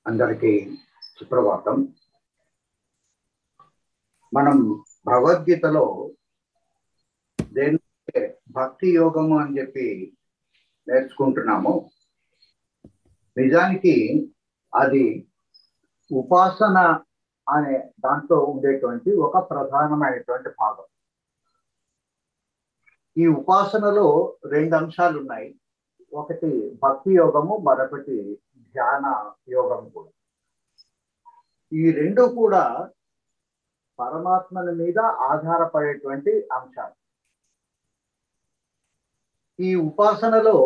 అందరికీ సుప్రభాతం. మనం భగవద్గీతలో దేని భక్తి యోగము అని చెప్పి నేర్చుకుంటున్నాము. నిజానికి అది ఉపాసన అనే దాంట్లో ఉండేటువంటి ఒక ప్రధానమైనటువంటి భాగం. ఈ ఉపాసనలో రెండు అంశాలు ఉన్నాయి. ఒకటి భక్తి యోగము, మరొకటి ధ్యాన యోగం కూడా. ఈ రెండు కూడా పరమాత్మని మీద ఆధారపడేటువంటి అంశాలు. ఈ ఉపాసనలో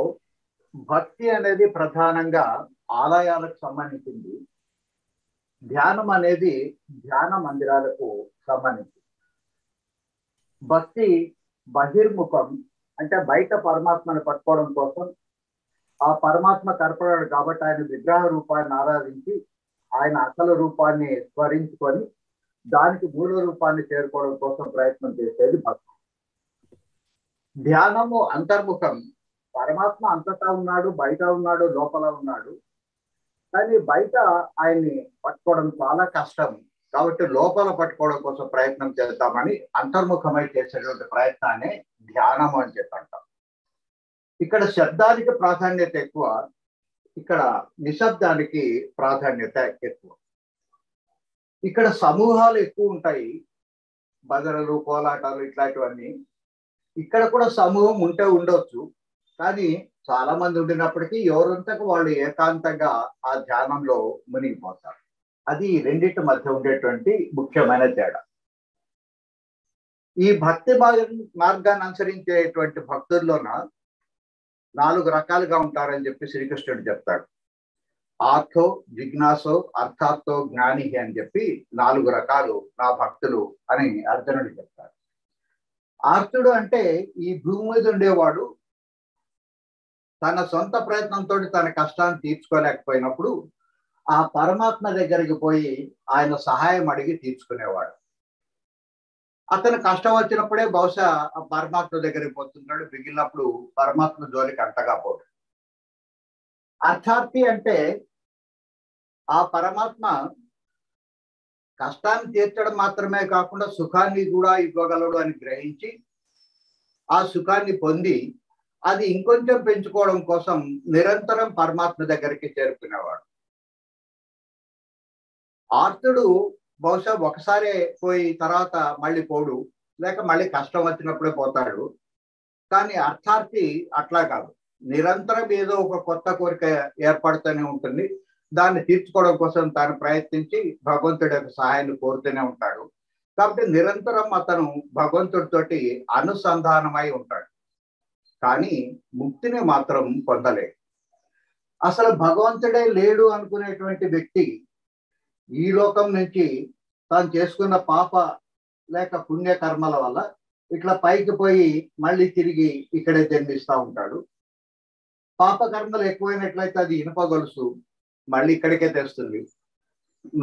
భక్తి అనేది ప్రధానంగా ఆలయాలకు సంబంధించింది, ధ్యానం అనేది ధ్యాన మందిరాలకు సంబంధించింది. భక్తి బహిర్ముఖం, అంటే బయట పరమాత్మను పట్టుకోవడం కోసం. ఆ పరమాత్మ కనపడాడు కాబట్టి ఆయన విగ్రహ రూపాన్ని ఆరాధించి ఆయన అసలు రూపాన్ని స్మరించుకొని దానికి మూల రూపాన్ని చేరుకోవడం కోసం ప్రయత్నం చేసేది భక్తి. ధ్యానము అంతర్ముఖం, పరమాత్మ అంతటా ఉన్నాడు, బయట ఉన్నాడు, లోపల ఉన్నాడు. కానీ బయట ఆయన్ని పట్టుకోవడం చాలా కష్టం కాబట్టి లోపల పట్టుకోవడం కోసం ప్రయత్నం చేద్దామని అంతర్ముఖమై చేసేటువంటి ప్రయత్నాన్ని ధ్యానము అని చెప్పంటాం. ఇక్కడ శబ్దానికి ప్రాధాన్యత ఎక్కువ, ఇక్కడ నిశ్శబ్దానికి ప్రాధాన్యత ఎక్కువ. ఇక్కడ సమూహాలు ఎక్కువ ఉంటాయి, భజనలు, కోలాటాలు ఇట్లాంటివన్నీ. ఇక్కడ కూడా సమూహం ఉంటే ఉండొచ్చు, కానీ చాలా మంది ఉండినప్పటికీ ఎవరంతకు వాళ్ళు ఏకాంతంగా ఆ ధ్యానంలో మునిగిపోతారు. అది రెండింటి మధ్య ఉండేటువంటి ముఖ్యమైన తేడా. ఈ భక్తి మార్గాన్ని అనుసరించేటువంటి భక్తుల్లోన 4 రకాలుగా ఉంటారని చెప్పి శ్రీకృష్ణుడు చెప్తాడు. ఆర్థో, జిజ్ఞాసో, అర్థార్థో, జ్ఞాని అని చెప్పి 4 రకాలు నా భక్తులు అని అర్జునుడు చెప్తాడు. ఆర్తుడు అంటే ఈ భూమి మీద ఉండేవాడు తన సొంత ప్రయత్నంతో తన కష్టాన్ని తీర్చుకోలేకపోయినప్పుడు ఆ పరమాత్మ దగ్గరికి పోయి ఆయన సహాయం అడిగి తీర్చుకునేవాడు. అతను కష్టం వచ్చినప్పుడే బహుశా ఆ పరమాత్మ దగ్గరికి పోతున్నాడు, మిగిలినప్పుడు పరమాత్మ జోలికి అంతగా పోడు. అర్థార్థి అంటే ఆ పరమాత్మ కష్టాన్ని తీర్చడం మాత్రమే కాకుండా సుఖాన్ని కూడా ఇవ్వగలడు అని గ్రహించి ఆ సుఖాన్ని పొంది అది ఇంకొంచెం పెంచుకోవడం కోసం నిరంతరం పరమాత్మ దగ్గరికి చేరుకునేవాడు. ఆర్తుడు బహుశా ఒకసారి పోయి తర్వాత మళ్ళీ పోడు, లేక మళ్ళీ కష్టం వచ్చినప్పుడే పోతాడు. కానీ అర్థార్థి అట్లా కాదు, నిరంతరం ఏదో ఒక కొత్త కోరిక ఏర్పడుతూనే ఉంటుంది. దాన్ని తీర్చుకోవడం కోసం తాను ప్రయత్నించి భగవంతుడి యొక్క సహాయాన్ని కోరుతూనే ఉంటాడు. కాబట్టి నిరంతరం అతను భగవంతుడితోటి అనుసంధానమై ఉంటాడు. కానీ ముక్తిని మాత్రం పొందలేడు. అసలు భగవంతుడే లేడు అనుకునేటువంటి వ్యక్తి ఈ లోకం నుంచి తాను చేసుకున్న పాప లేక పుణ్యకర్మల వల్ల ఇట్లా పైకి పోయి మళ్ళీ తిరిగి ఇక్కడే జన్మిస్తూ ఉంటాడు. పాపకర్మలు ఎక్కువైనట్లయితే అది ఇనుప గొలుసు మళ్ళీ ఇక్కడికే తెస్తుంది.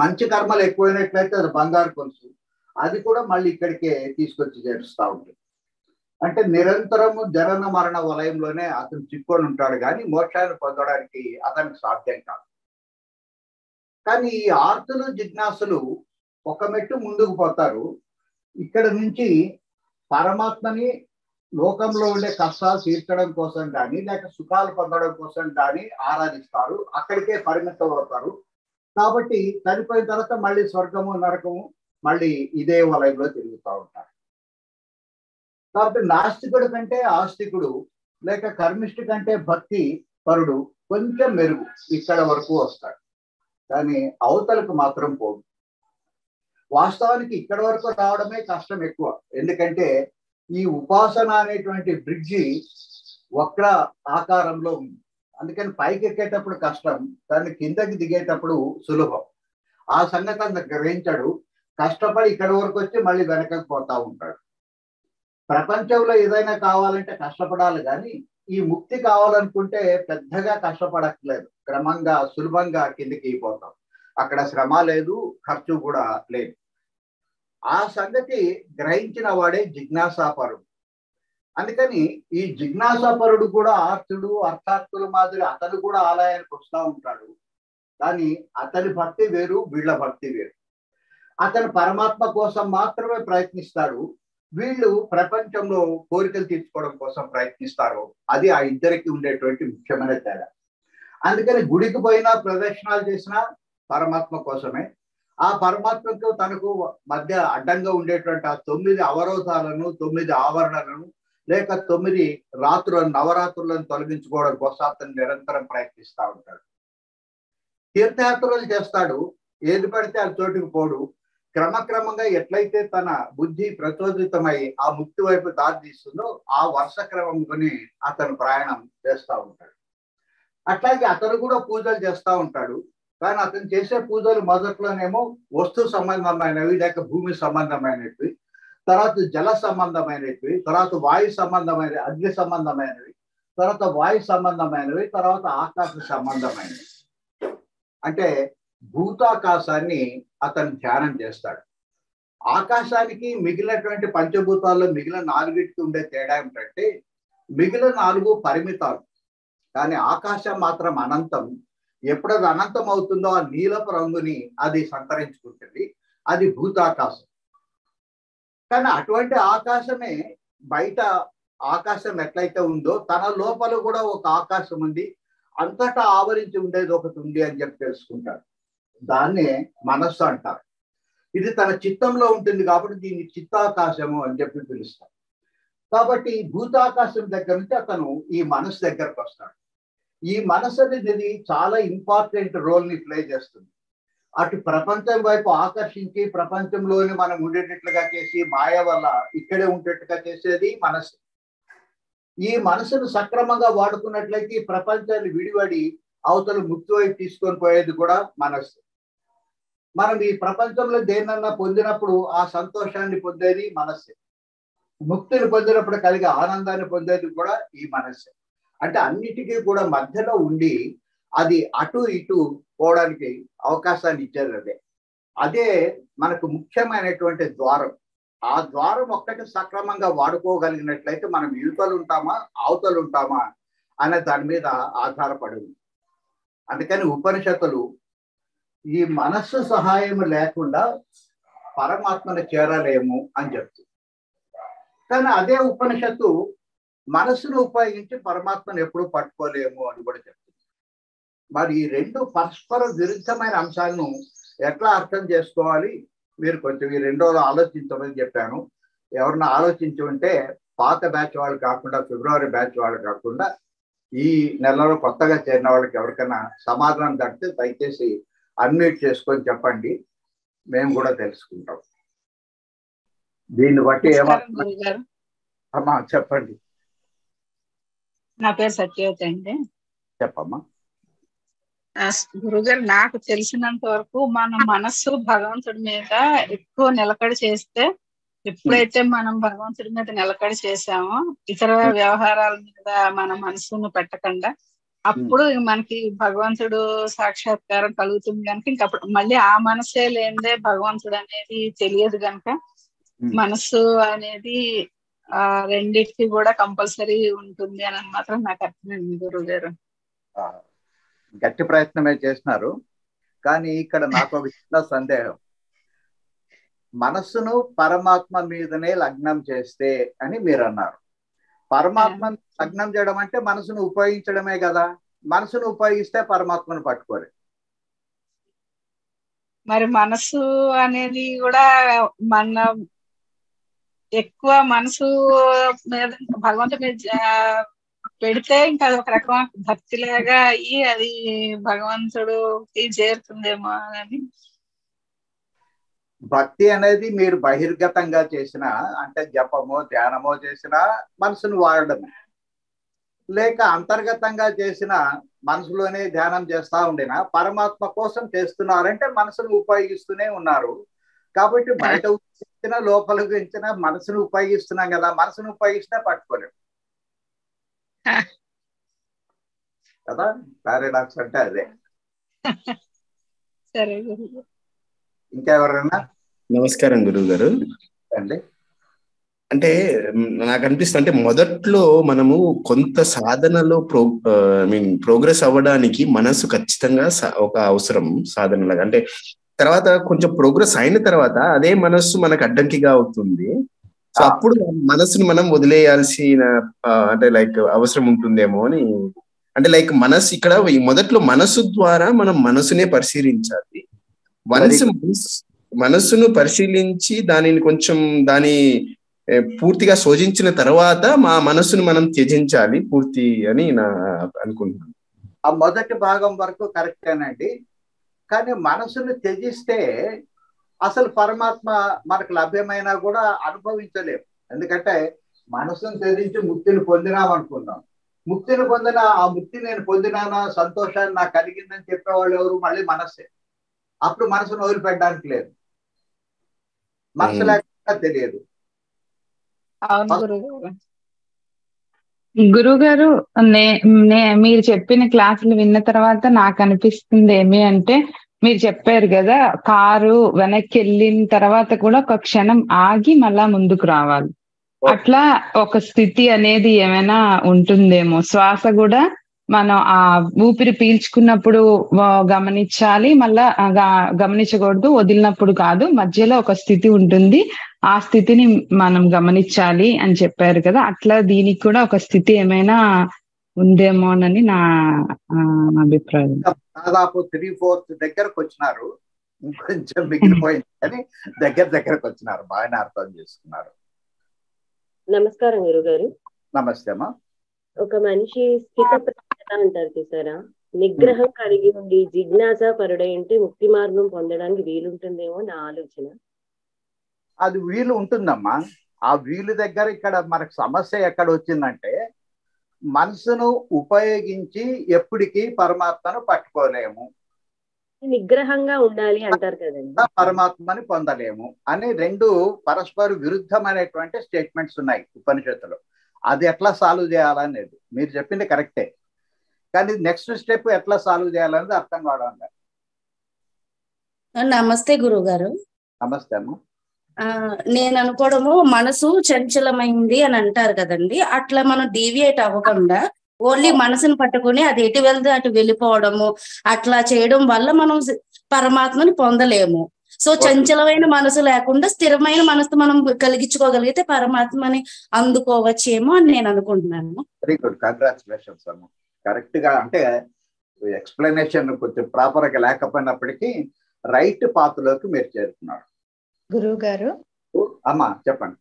మంచి కర్మలు ఎక్కువైనట్లయితే అది బంగారు గొలుసు, అది కూడా మళ్ళీ ఇక్కడికే తీసుకొచ్చి చేరుస్తూ ఉంటుంది. అంటే నిరంతరము జనన మరణ వలయంలోనే అతను చిక్కొని ఉంటాడు, కానీ మోక్షాన్ని పొందడానికి అతనికి సాధ్యం కాదు. కానీ ఈ ఆర్తులు, జిజ్ఞాసులు ఒక మెట్టు ముందుకు పోతారు. ఇక్కడ నుంచి పరమాత్మని లోకంలో ఉండే కష్టాలు తీర్చడం కోసం కానీ లేక సుఖాలు పొందడం కోసం కానీ ఆరాధిస్తారు, అక్కడికే పరిమితం అవుతారు. కాబట్టి చనిపోయిన తర్వాత మళ్ళీ స్వర్గము నరకము మళ్ళీ ఇదే వలయంలో తిరుగుతూ ఉంటారు. కాబట్టి నాస్తికుడు కంటే ఆస్తికుడు లేక కర్మిష్టి కంటే భక్తి పరుడు కొంచెం మెరుగు ఇక్కడ వరకు వస్తాడు, కానీ అవతలకు మాత్రం పోదు. వాస్తవానికి ఇక్కడ వరకు రావడమే కష్టం ఎక్కువ, ఎందుకంటే ఈ ఉపాసన అనేటువంటి బ్రిడ్జి వక్ర ఆకారంలో ఉంది. అందుకని పైకి ఎక్కేటప్పుడు కష్టం, దాన్ని కిందకి దిగేటప్పుడు సులభం. ఆ సంగతి అంత గ్రహించాడు. కష్టపడి ఇక్కడి వరకు వచ్చి మళ్ళీ వెనకకు పోతా ఉంటాడు. ప్రపంచంలో ఏదైనా కావాలంటే కష్టపడాలి, కానీ ఈ ముక్తి కావాలనుకుంటే పెద్దగా కష్టపడట్లేదు, క్రమంగా సులభంగా కిందికి పోతాం. అక్కడ శ్రమ లేదు, ఖర్చు కూడా లేదు. ఆ సంగతి గ్రహించిన వాడే జిజ్ఞాసాపరుడు. అందుకని ఈ జిజ్ఞాసాపరుడు కూడా ఆర్తుడు, అర్థార్థుల మాదిరి అతను కూడా ఆలయానికి వస్తూ ఉంటాడు. కానీ అతని భక్తి వేరు, వీళ్ళ భక్తి వేరు. అతను పరమాత్మ కోసం మాత్రమే ప్రయత్నిస్తాడు, వీళ్ళు ప్రపంచంలో కోరికలు తీర్చుకోవడం కోసం ప్రయత్నిస్తారు. అది ఆ ఇద్దరికి ఉండేటువంటి ముఖ్యమైన తేడా. అందుకని గుడికి పోయినా ప్రదక్షిణాలు చేసినా పరమాత్మ కోసమే. ఆ పరమాత్మకు తనకు మధ్య అడ్డంగా ఉండేటువంటి ఆ 9 అవరోధాలను, 9 ఆవరణలను, లేక 9 రాత్రులను, నవరాత్రులను తొలగించుకోవడం కోసం అతను నిరంతరం ప్రయత్నిస్తూ ఉంటాడు. తీర్థయాత్రలు చేస్తాడు, ఏది పడితే ఆ చోటుకు పోడు. క్రమక్రమంగా ఎట్లయితే తన బుద్ధి ప్రచోదితమై ఆ ముక్తి వైపు దారి తీస్తుందో ఆ వర్ష క్రమంకొని అతను ప్రయాణం చేస్తూ ఉంటాడు. అట్లాగే అతను కూడా పూజలు చేస్తూ ఉంటాడు. కానీ అతను చేసే పూజలు మొదట్లోనేమో వస్తు సంబంధమైనవి, లేక భూమి సంబంధమైనవి, తర్వాత జల సంబంధమైనవి, తర్వాత వాయు సంబంధమైనవి, అగ్ని సంబంధమైనవి, తర్వాత వాయు సంబంధమైనవి, తర్వాత ఆకాశ సంబంధమైనవి. అంటే భూతాకాశాన్ని అతను ధ్యానం చేస్తాడు. ఆకాశానికి మిగిలినటువంటి పంచభూతాల్లో మిగిలిన 4టికి ఉండే తేడా ఏమిటంటే మిగిలిన 4 పరిమితాలు, కానీ ఆకాశం మాత్రం అనంతం. ఎప్పుడది అనంతం అవుతుందో ఆ నీలపు రంగుని అది సంతరించుకుంటుంది, అది భూతాకాశం. కానీ అటువంటి ఆకాశమే బయట ఆకాశం ఎట్లయితే ఉందో తన లోపల కూడా ఒక ఆకాశం ఉంది, అంతటా ఆవరించి ఉండేది ఒకటి ఉంది అని చెప్పి తెలుసుకుంటాడు. దాన్నే మనస్సు అంటారు. ఇది తన చిత్తంలో ఉంటుంది కాబట్టి దీన్ని చిత్తాకాశము అని చెప్పి పిలుస్తాం. కాబట్టి భూతాకాశం దగ్గర నుంచి అతను ఈ మనస్సు దగ్గరకు వస్తాడు. ఈ మనస్సు అనేది చాలా ఇంపార్టెంట్ రోల్ని ప్లే చేస్తుంది. అటు ప్రపంచం వైపు ఆకర్షించి ప్రపంచంలోని మనం ఉండేటట్లుగా చేసి మాయ వల్ల ఇక్కడే ఉండేట్టుగా చేసేది మనస్సు. ఈ మనసును సక్రమంగా వాడుకున్నట్లయితే ఈ ప్రపంచాన్ని విడివడి అవతల ముక్తి వైపు తీసుకొని పోయేది కూడా మనస్సు. మనం ఈ ప్రపంచంలో దేన్నన్నా పొందినప్పుడు ఆ సంతోషాన్ని పొందేది మనస్సే. ముక్తిని పొందినప్పుడు కలిగే ఆనందాన్ని పొందేది కూడా ఈ మనస్సే. అంటే అన్నిటికీ కూడా మధ్యలో ఉండి అది అటు ఇటు పోవడానికి అవకాశాన్ని ఇచ్చేది అదే. అదే మనకు ముఖ్యమైనటువంటి ద్వారం. ఆ ద్వారం ఒక్కటి సక్రమంగా వాడుకోగలిగినట్లయితే మనం యువతలు ఉంటామా అవతలు ఉంటామా అనే దాని మీద ఆధారపడి ఉంది. అందుకని ఉపనిషత్తులు ఈ మనస్సు సహాయం లేకుండా పరమాత్మను చేరలేము అని చెప్తుంది. కానీ అదే ఉపనిషత్తు మనస్సును ఉపయోగించి పరమాత్మను ఎప్పుడూ పట్టుకోలేము అని కూడా చెప్తుంది. మరి ఈ 2 పరస్పర విరుద్ధమైన అంశాలను ఎట్లా అర్థం చేసుకోవాలి, మీరు కొంచెం ఈ 2 రోజులు ఆలోచించమని చెప్పాను. ఎవరన్నా ఆలోచించి ఉంటే పాత బ్యాచ్ వాళ్ళు కాకుండా, ఫిబ్రవరి బ్యాచ్ వాళ్ళు కాకుండా ఈ నెలలో కొత్తగా చేరిన వాళ్ళకి ఎవరికైనా సమాధానం దడితే దయచేసి అన్మ్యూట్ చేసుకొని చెప్పండి, మేము కూడా తెలుసుకుంటాం. దీన్ని బట్టి అమ్మా చెప్పండి. నా పేరు సత్యవతి అండి. చెప్పమ్మా. గురుగారు, నాకు తెలిసినంత వరకు మన మనస్సు భగవంతుడి మీద ఎక్కువ నిలకడ చేస్తే, ఎప్పుడైతే మనం భగవంతుడి మీద నిలకడ చేసామో ఇతర వ్యవహారాల మీద మన మనసును పెట్టకుండా అప్పుడు మనకి భగవంతుడు సాక్షాత్కారం కలుగుతుంది కనుక ఇంకప్పుడు మళ్ళీ ఆ మనసే లేనిదే భగవంతుడు అనేది తెలియదు కనుక మనసు అనేది రెండింటికి కూడా కంపల్సరీ ఉంటుంది అని మాత్రం నాకు అర్థమైంది గురువు గారు. గట్టి ప్రయత్నమే చేసినారు. కానీ ఇక్కడ నాకు ఒక చిన్న సందేహం. మనస్సును పరమాత్మ మీదనే లగ్నం చేస్తే అని మీరు అన్నారు. పరమాత్మను లగ్నం చేయడం అంటే మనసును ఉపయోగించడమే కదా. మనసును ఉపయోగిస్తే పరమాత్మను పట్టుకోరు. మరి మనసు అనేది కూడా మన ఎక్కువ మనసు మీద భగవంతుడి మీద పెడితే ఇంకా అది ఒక రకమైన భక్తిలాగా అయ్యి అది భగవంతుడికి చేరుతుందేమో అని. భక్తి అనేది మీరు బహిర్గతంగా చేసిన, అంటే జపమో ధ్యానమో చేసిన మనసును వాడడమే, లేక అంతర్గతంగా చేసిన మనసులోనే ధ్యానం చేస్తా ఉండినా పరమాత్మ కోసం చేస్తున్నారంటే మనసును ఉపయోగిస్తూనే ఉన్నారు. కాబట్టి బయట ఉపయోగించిన లోపల ఉపయోగించిన మనసును ఉపయోగిస్తున్నాం కదా, మనసును ఉపయోగిస్తే పట్టుకోలేము కదా. పారాడాక్స్ అంటే అదే. సరే, ఇంకెవరైనా? నమస్కారం గురువు గారు. అండి అంటే నాకు అనిపిస్తుంది, అంటే మొదట్లో మనము కొంత సాధనలో ప్రోగ్రెస్ అవ్వడానికి మనసు ఖచ్చితంగా ఒక అవసరం సాధనలాగా. అంటే తర్వాత కొంచెం ప్రోగ్రెస్ అయిన తర్వాత అదే మనస్సు మనకు అడ్డంకిగా అవుతుంది. సో అప్పుడు మనసును మనం వదిలేయాల్సిన అంటే లైక్ అవసరం ఉంటుందేమో అని. అంటే లైక్ మనసు ఇక్కడ మొదట్లో మనసు ద్వారా మనం మనసునే పరిశీలించాలి. వన్స్ మనస్సును పరిశీలించి దానిని కొంచెం పూర్తిగా శోధించిన తర్వాత మా మనస్సును మనం త్యజించాలి పూర్తి అని నా అనుకుంటున్నాను. ఆ మొదటి భాగం వరకు కరెక్టేనండి. కానీ మనసును త్యజిస్తే అసలు పరమాత్మ మనకు లభ్యమైనా కూడా అనుభవించలేము. ఎందుకంటే మనసును త్యజించి ముక్తిని పొందినామనుకుందాం. ముక్తిని పొందిన ఆ ముక్తి నేను పొందినానా, సంతోషాన్ని నాకు కలిగిందని చెప్పేవాళ్ళు ఎవరు? మళ్ళీ మనస్సే. అప్పుడు మనసును వదిలిపెట్టడానికి లేదు, మనసు లేకుండా తెలియదు. గురుగారు, మీరు చెప్పిన క్లాసులు విన్న తర్వాత నాకు అనిపిస్తుంది ఏమి అంటే, మీరు చెప్పారు కదా కారు వెనక్కి వెళ్ళిన తర్వాత కూడా ఒక క్షణం ఆగి మళ్ళా ముందుకు రావాలి. అట్లా ఒక స్థితి అనేది ఏమైనా ఉంటుందేమో. శ్వాస కూడా మనం ఆ ఊపిరి పీల్చుకున్నప్పుడు గమనించాలి, మళ్ళా గమనించకూడదు, వదిలినప్పుడు కాదు, మధ్యలో ఒక స్థితి ఉంటుంది, ఆ స్థితిని మనం గమనించాలి అని చెప్పారు కదా. అట్లా దీనికి కూడా ఒక స్థితి ఏమైనా ఉందేమోనని నా అభిప్రాయం. దాదాపు 3/4 దగ్గరకు వచ్చినారు, ఇంకొంచెం మిగిలిపోయింది కానీ దగ్గరకు వచ్చినారు, బాగానే అర్థం చేసుకున్నారు. నమస్కారం గురుగారు. నమస్తే అమ్మా. ఒక మనిషి స్థితప్రజ్ఞత అంటారు చూసారా, నిగ్రహం కలిగి ఉండి జిజ్ఞాస పరుడై ఉంటే ముక్తి మార్గం పొందడానికి వీలుంటుందేమో నా ఆలోచన. అది వీలు ఉంటుందమ్మా. ఆ వీలు దగ్గర ఇక్కడ మనకు సమస్య ఎక్కడ వచ్చిందంటే, మనసును ఉపయోగించి ఎప్పటికీ పరమాత్మను పట్టుకోలేము, నిగ్రహంగా ఉండాలి అంటారు కదండి, పరమాత్మని పొందలేము అని రెండు పరస్పర విరుద్ధమైనటువంటి స్టేట్మెంట్స్ ఉన్నాయి ఉపనిషత్తులో. అది ఎట్లా సాల్వ్ చేయాలనేది మీరు చెప్పింది కరెక్టే, కానీ నెక్స్ట్ స్టెప్ ఎట్లా సాల్వ్ చేయాలనేది అర్థం కావడం లేదు. నమస్తే గురుగారు. నమస్తే అమ్మ. నేను అనుకోవడము, మనసు చంచలమైంది అని అంటారు కదండి, అట్లా మనం డీవియేట్ అవ్వకుండా ఓన్లీ మనసును పట్టుకుని అది ఎటు వెళ్తే అటు వెళ్ళిపోవడము, అట్లా చేయడం వల్ల మనం పరమాత్మని పొందలేము. సో చంచలమైన మనసు లేకుండా స్థిరమైన మనసు మనం కలిగించుకోగలిగితే పరమాత్మని అందుకోవచ్చేమో అని నేను అనుకుంటున్నాను. వెరీ గుడ్, కంగ్రాచులేషన్స్ అమ్మ. కరెక్ట్ గా, అంటే ఎక్స్ప్లెనేషన్ కొంచెం ప్రాపర్ గా లేకపోయినప్పటికీ రైట్ పాత్ లోకి మీరు చేరుతున్నారు. గురువు గారు అమ్మా చెప్పండి.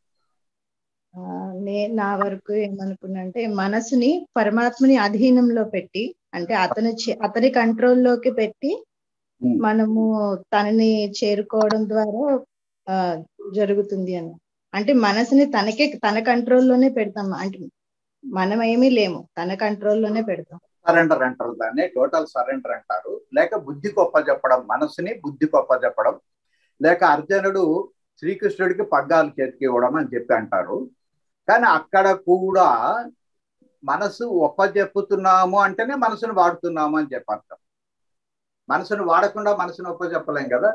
నా వరకు ఏమనుకున్నంటే, మనసుని పరమాత్మని అధీనంలో పెట్టి, అంటే అతని కంట్రోల్లోకి పెట్టి మనము తనని చేరుకోవడం ద్వారా జరుగుతుంది అని. అంటే మనసుని తన కంట్రోల్లోనే పెడతాం, అంటే మనం ఏమీ లేము, తన కంట్రోల్లోనే పెడతాం. సరెండర్ అంటారు దాన్ని, టోటల్ సరెండర్ అంటారు. లేక బుద్ధి గొప్ప చెప్పడం, మనసుని బుద్ధి గొప్ప చెప్పడం, లేక అర్జునుడు శ్రీకృష్ణుడికి పగ్గాలు చేతికి ఇవ్వడం అని చెప్పి అంటారు. కానీ అక్కడ కూడా మనసు ఒప్పజెప్పుతున్నాము అంటేనే మనసును వాడుతున్నాము అని చెప్పి అర్థం. మనసును వాడకుండా మనసును ఒప్పజెప్పలేం కదా.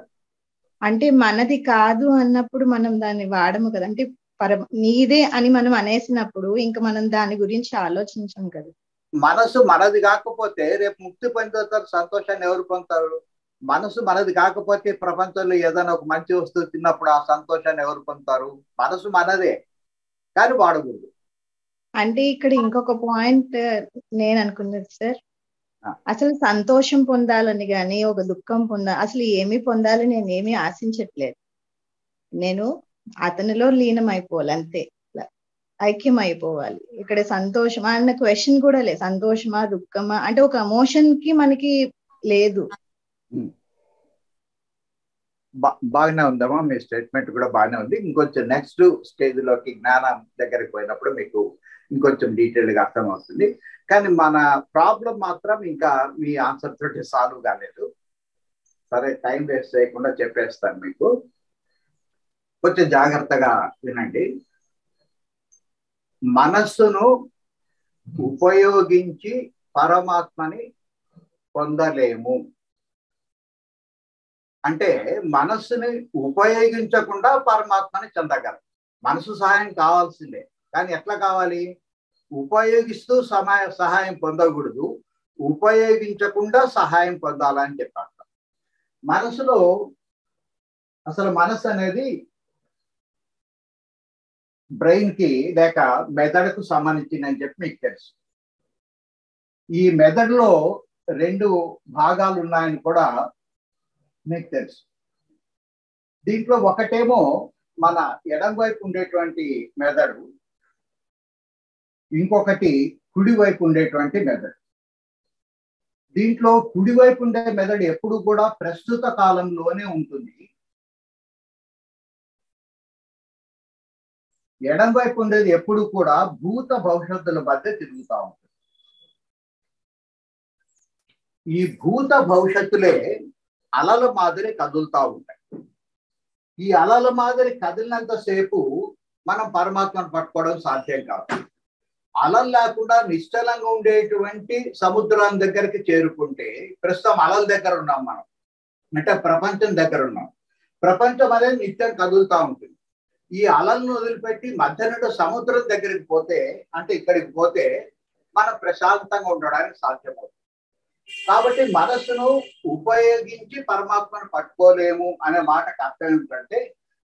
అంటే మనది కాదు అన్నప్పుడు మనం దాన్ని వాడము కదా. అంటే నీదే అని మనం అనేసినప్పుడు ఇంకా మనం దాని గురించి ఆలోచించం కదా. మనసు మనది కాకపోతే రేపు ముక్తి పొందుతారు, సంతోషాన్ని ఎవరు పొందుతారు? మనసు మనది కాకపోతే ప్రపంచంలో ఏదైనా ఒక మంచి వస్తువు తిన్నప్పుడు ఆ సంతోషాన్ని ఎవరు పొందుతారు? మనసు మనదే, కానీ వాడకూడదు. అంటే ఇక్కడ ఇంకొక పాయింట్ నేను అనుకున్నది సార్, అసలు సంతోషం పొందాలని కానీ ఒక దుఃఖం అసలు ఏమి పొందాలని నేను ఏమీ ఆశించట్లేదు. నేను అతనిలో లీనం అయిపోవాలి అంతే, ఐక్యం అయిపోవాలి. ఇక్కడ సంతోషం అన్న క్వశ్చన్ కూడా లేదు. సంతోషమా దుఃఖమా అంటే ఒక ఎమోషన్ కి మనకి లేదు. బాగానే ఉందమ్మా, మీ స్టేట్మెంట్ కూడా బాగానే ఉంది. ఇంకొంచెం నెక్స్ట్ స్టేజ్ లోకి జ్ఞానం దగ్గరికి పోయినప్పుడు మీకు ఇంకొంచెం డీటెయిల్ గా అర్థమవుతుంది. కానీ మన ప్రాబ్లం మాత్రం ఇంకా మీ ఆన్సర్ తోటి సాల్వ్ కాలేదు. సరే, టైం వేస్ట్ చేయకుండా చెప్పేస్తాను మీకు, కొంచెం జాగ్రత్తగా వినండి. మనస్సును ఉపయోగించి పరమాత్మని పొందలేము అంటే మనస్సుని ఉపయోగించకుండా పరమాత్మని చెందగలం. మనసు సహాయం కావాల్సిందే, కానీ ఎట్లా కావాలి? ఉపయోగిస్తూ సహాయం పొందకూడదు, ఉపయోగించకుండా సహాయం పొందాలని చెప్పారు. మనసులో అసలు మనసు అనేది బ్రెయిన్ కి లేక మెదడుకు సంబంధించిందని చెప్పి మీకు తెలుసు. ఈ మెదడులో 2 భాగాలు ఉన్నాయని కూడా మీకు తెలుసు. దీంట్లో ఒకటేమో మన ఎడం వైపు ఉండేటువంటి మెదడు, ఇంకొకటి కుడి వైపు ఉండేటువంటి మెదడు. దీంట్లో కుడివైపు ఉండే మెదడు ఎప్పుడు కూడా ప్రస్తుత కాలంలోనే ఉంటుంది, ఎడం వైపు ఉండేది ఎప్పుడు కూడా భూత భవిష్యత్తుల మధ్య తిరుగుతూ ఉంటుంది. ఈ భూత భవిష్యత్తులే అలల మాదిరి కదులుతూ ఉంటాయి. ఈ అలల మాదిరి కదిలినంతసేపు మనం పరమాత్మను పట్టుకోవడం సాధ్యం కాదు. అలలు లేకుండా నిశ్చలంగా ఉండేటువంటి సముద్రం దగ్గరికి చేరుకుంటే, ప్రస్తుతం అలల దగ్గర ఉన్నాం మనం, అంటే ప్రపంచం దగ్గర ఉన్నాం. ప్రపంచం అనేది నిత్యం కదులుతూ ఉంటుంది. ఈ అలలను వదిలిపెట్టి మధ్య నుండి సముద్రం దగ్గరికి పోతే, అంటే ఇక్కడికి పోతే మనం ప్రశాంతంగా ఉండడానికి సాధ్యమవుతుంది. కాబట్టి మనసును ఉపయోగించి పరమాత్మను పట్టుకోలేము అనే మాటకు అర్థం ఏమిటంటే,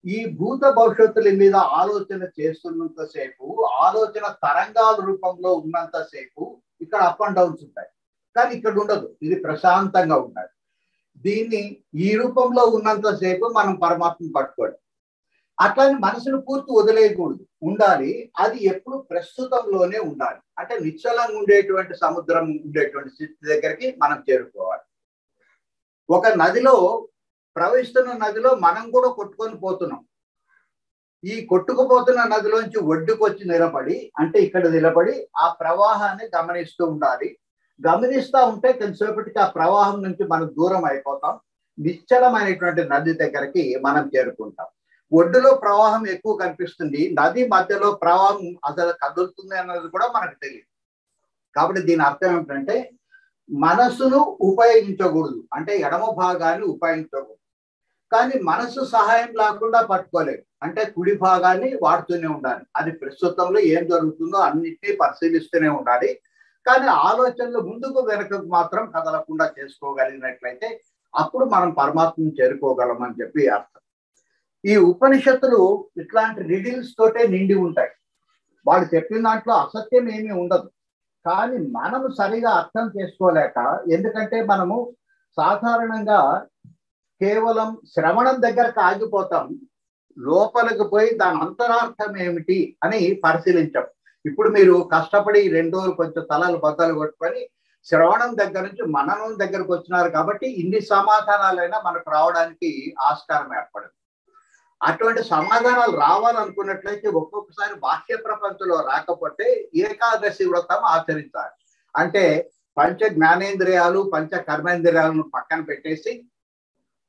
ఈ భూత భవిష్యత్తుల మీద ఆలోచన చేస్తున్నంతసేపు, ఆలోచన తరంగాల రూపంలో ఉన్నంతసేపు ఇక్కడ అప్ అండ్ డౌన్స్ ఉంటాయి, కానీ ఇక్కడ ఉండదు. ఇది ప్రశాంతంగా ఉంటుంది. దీన్ని ఈ రూపంలో ఉన్నంతసేపు మనం పరమాత్మను పట్టుకోవాలి. అట్లాని మనసును పూర్తి వదిలేయకూడదు, ఉండాలి. అది ఎప్పుడు ప్రస్తుతంలోనే ఉండాలి. అంటే నిశ్చలంగా ఉండేటువంటి సముద్రం ఉండేటువంటి స్థితి దగ్గరికి మనం చేరుకోవాలి. ఒక నదిలో ప్రవహిస్తున్న నదిలో మనం కూడా కొట్టుకొని పోతున్నాం. ఈ కొట్టుకుపోతున్న నదిలోంచి ఒడ్డుకు వచ్చి నిలబడి, అంటే ఇక్కడ నిలబడి ఆ ప్రవాహాన్ని గమనిస్తూ ఉండాలి. గమనిస్తూ ఉంటే కొంతసేపటికి ఆ ప్రవాహం నుంచి మనం దూరం అయిపోతాం. నిశ్చలమైనటువంటి నది దగ్గరికి మనం చేరుకుంటాం. ఒడ్డులో ప్రవాహం ఎక్కువ కనిపిస్తుంది, నది మధ్యలో ప్రవాహం అసలు కదులుతుంది అన్నది కూడా మనకు తెలియదు. కాబట్టి దీని అర్థం ఏమిటంటే, మనసును ఉపయోగించకూడదు, అంటే ఎడమ భాగాన్ని ఉపయోగించకూడదు. కానీ మనసు సహాయం లేకుండా పట్టుకోలేదు, అంటే కుడి భాగాన్ని వాడుతూనే ఉండాలి. అది ప్రస్తుతంలో ఏం జరుగుతుందో అన్నిటినీ పరిశీలిస్తూనే ఉండాలి. కానీ ఆలోచనలు ముందుకు వెనకకు మాత్రం కదలకుండా చేసుకోగలిగినట్లయితే అప్పుడు మనం పరమాత్మను చేరుకోగలం అని చెప్పి అర్థం. ఈ ఉపనిషత్తులు ఇట్లాంటి రిడిల్స్ తోటే నిండి ఉంటాయి. వాళ్ళు చెప్పిన దాంట్లో అసత్యం ఏమీ ఉండదు. కానీ మనము సరిగా అర్థం చేసుకోలేక, ఎందుకంటే మనము సాధారణంగా కేవలం శ్రవణం దగ్గరకు ఆగిపోతాం, లోపలికి పోయి దాని అంతరార్థం ఏమిటి అని పరిశీలించాం. ఇప్పుడు మీరు కష్టపడి 2 రోజులు కొంచెం తలలు బద్దలు కొట్టుకొని శ్రవణం దగ్గర నుంచి మననం దగ్గరకు వచ్చినారు కాబట్టి ఇన్ని సమాధానాలైనా మనకు రావడానికి ఆస్కారం ఏర్పడింది. అటువంటి సమాధానాలు రావాలనుకున్నట్లయితే ఒక్కొక్కసారి బాహ్య ప్రపంచంలో రాకపోతే ఏకాదశి వ్రతం ఆచరించాలి. అంటే పంచ జ్ఞానేంద్రియాలు పంచ కర్మేంద్రియాలను పక్కన పెట్టేసి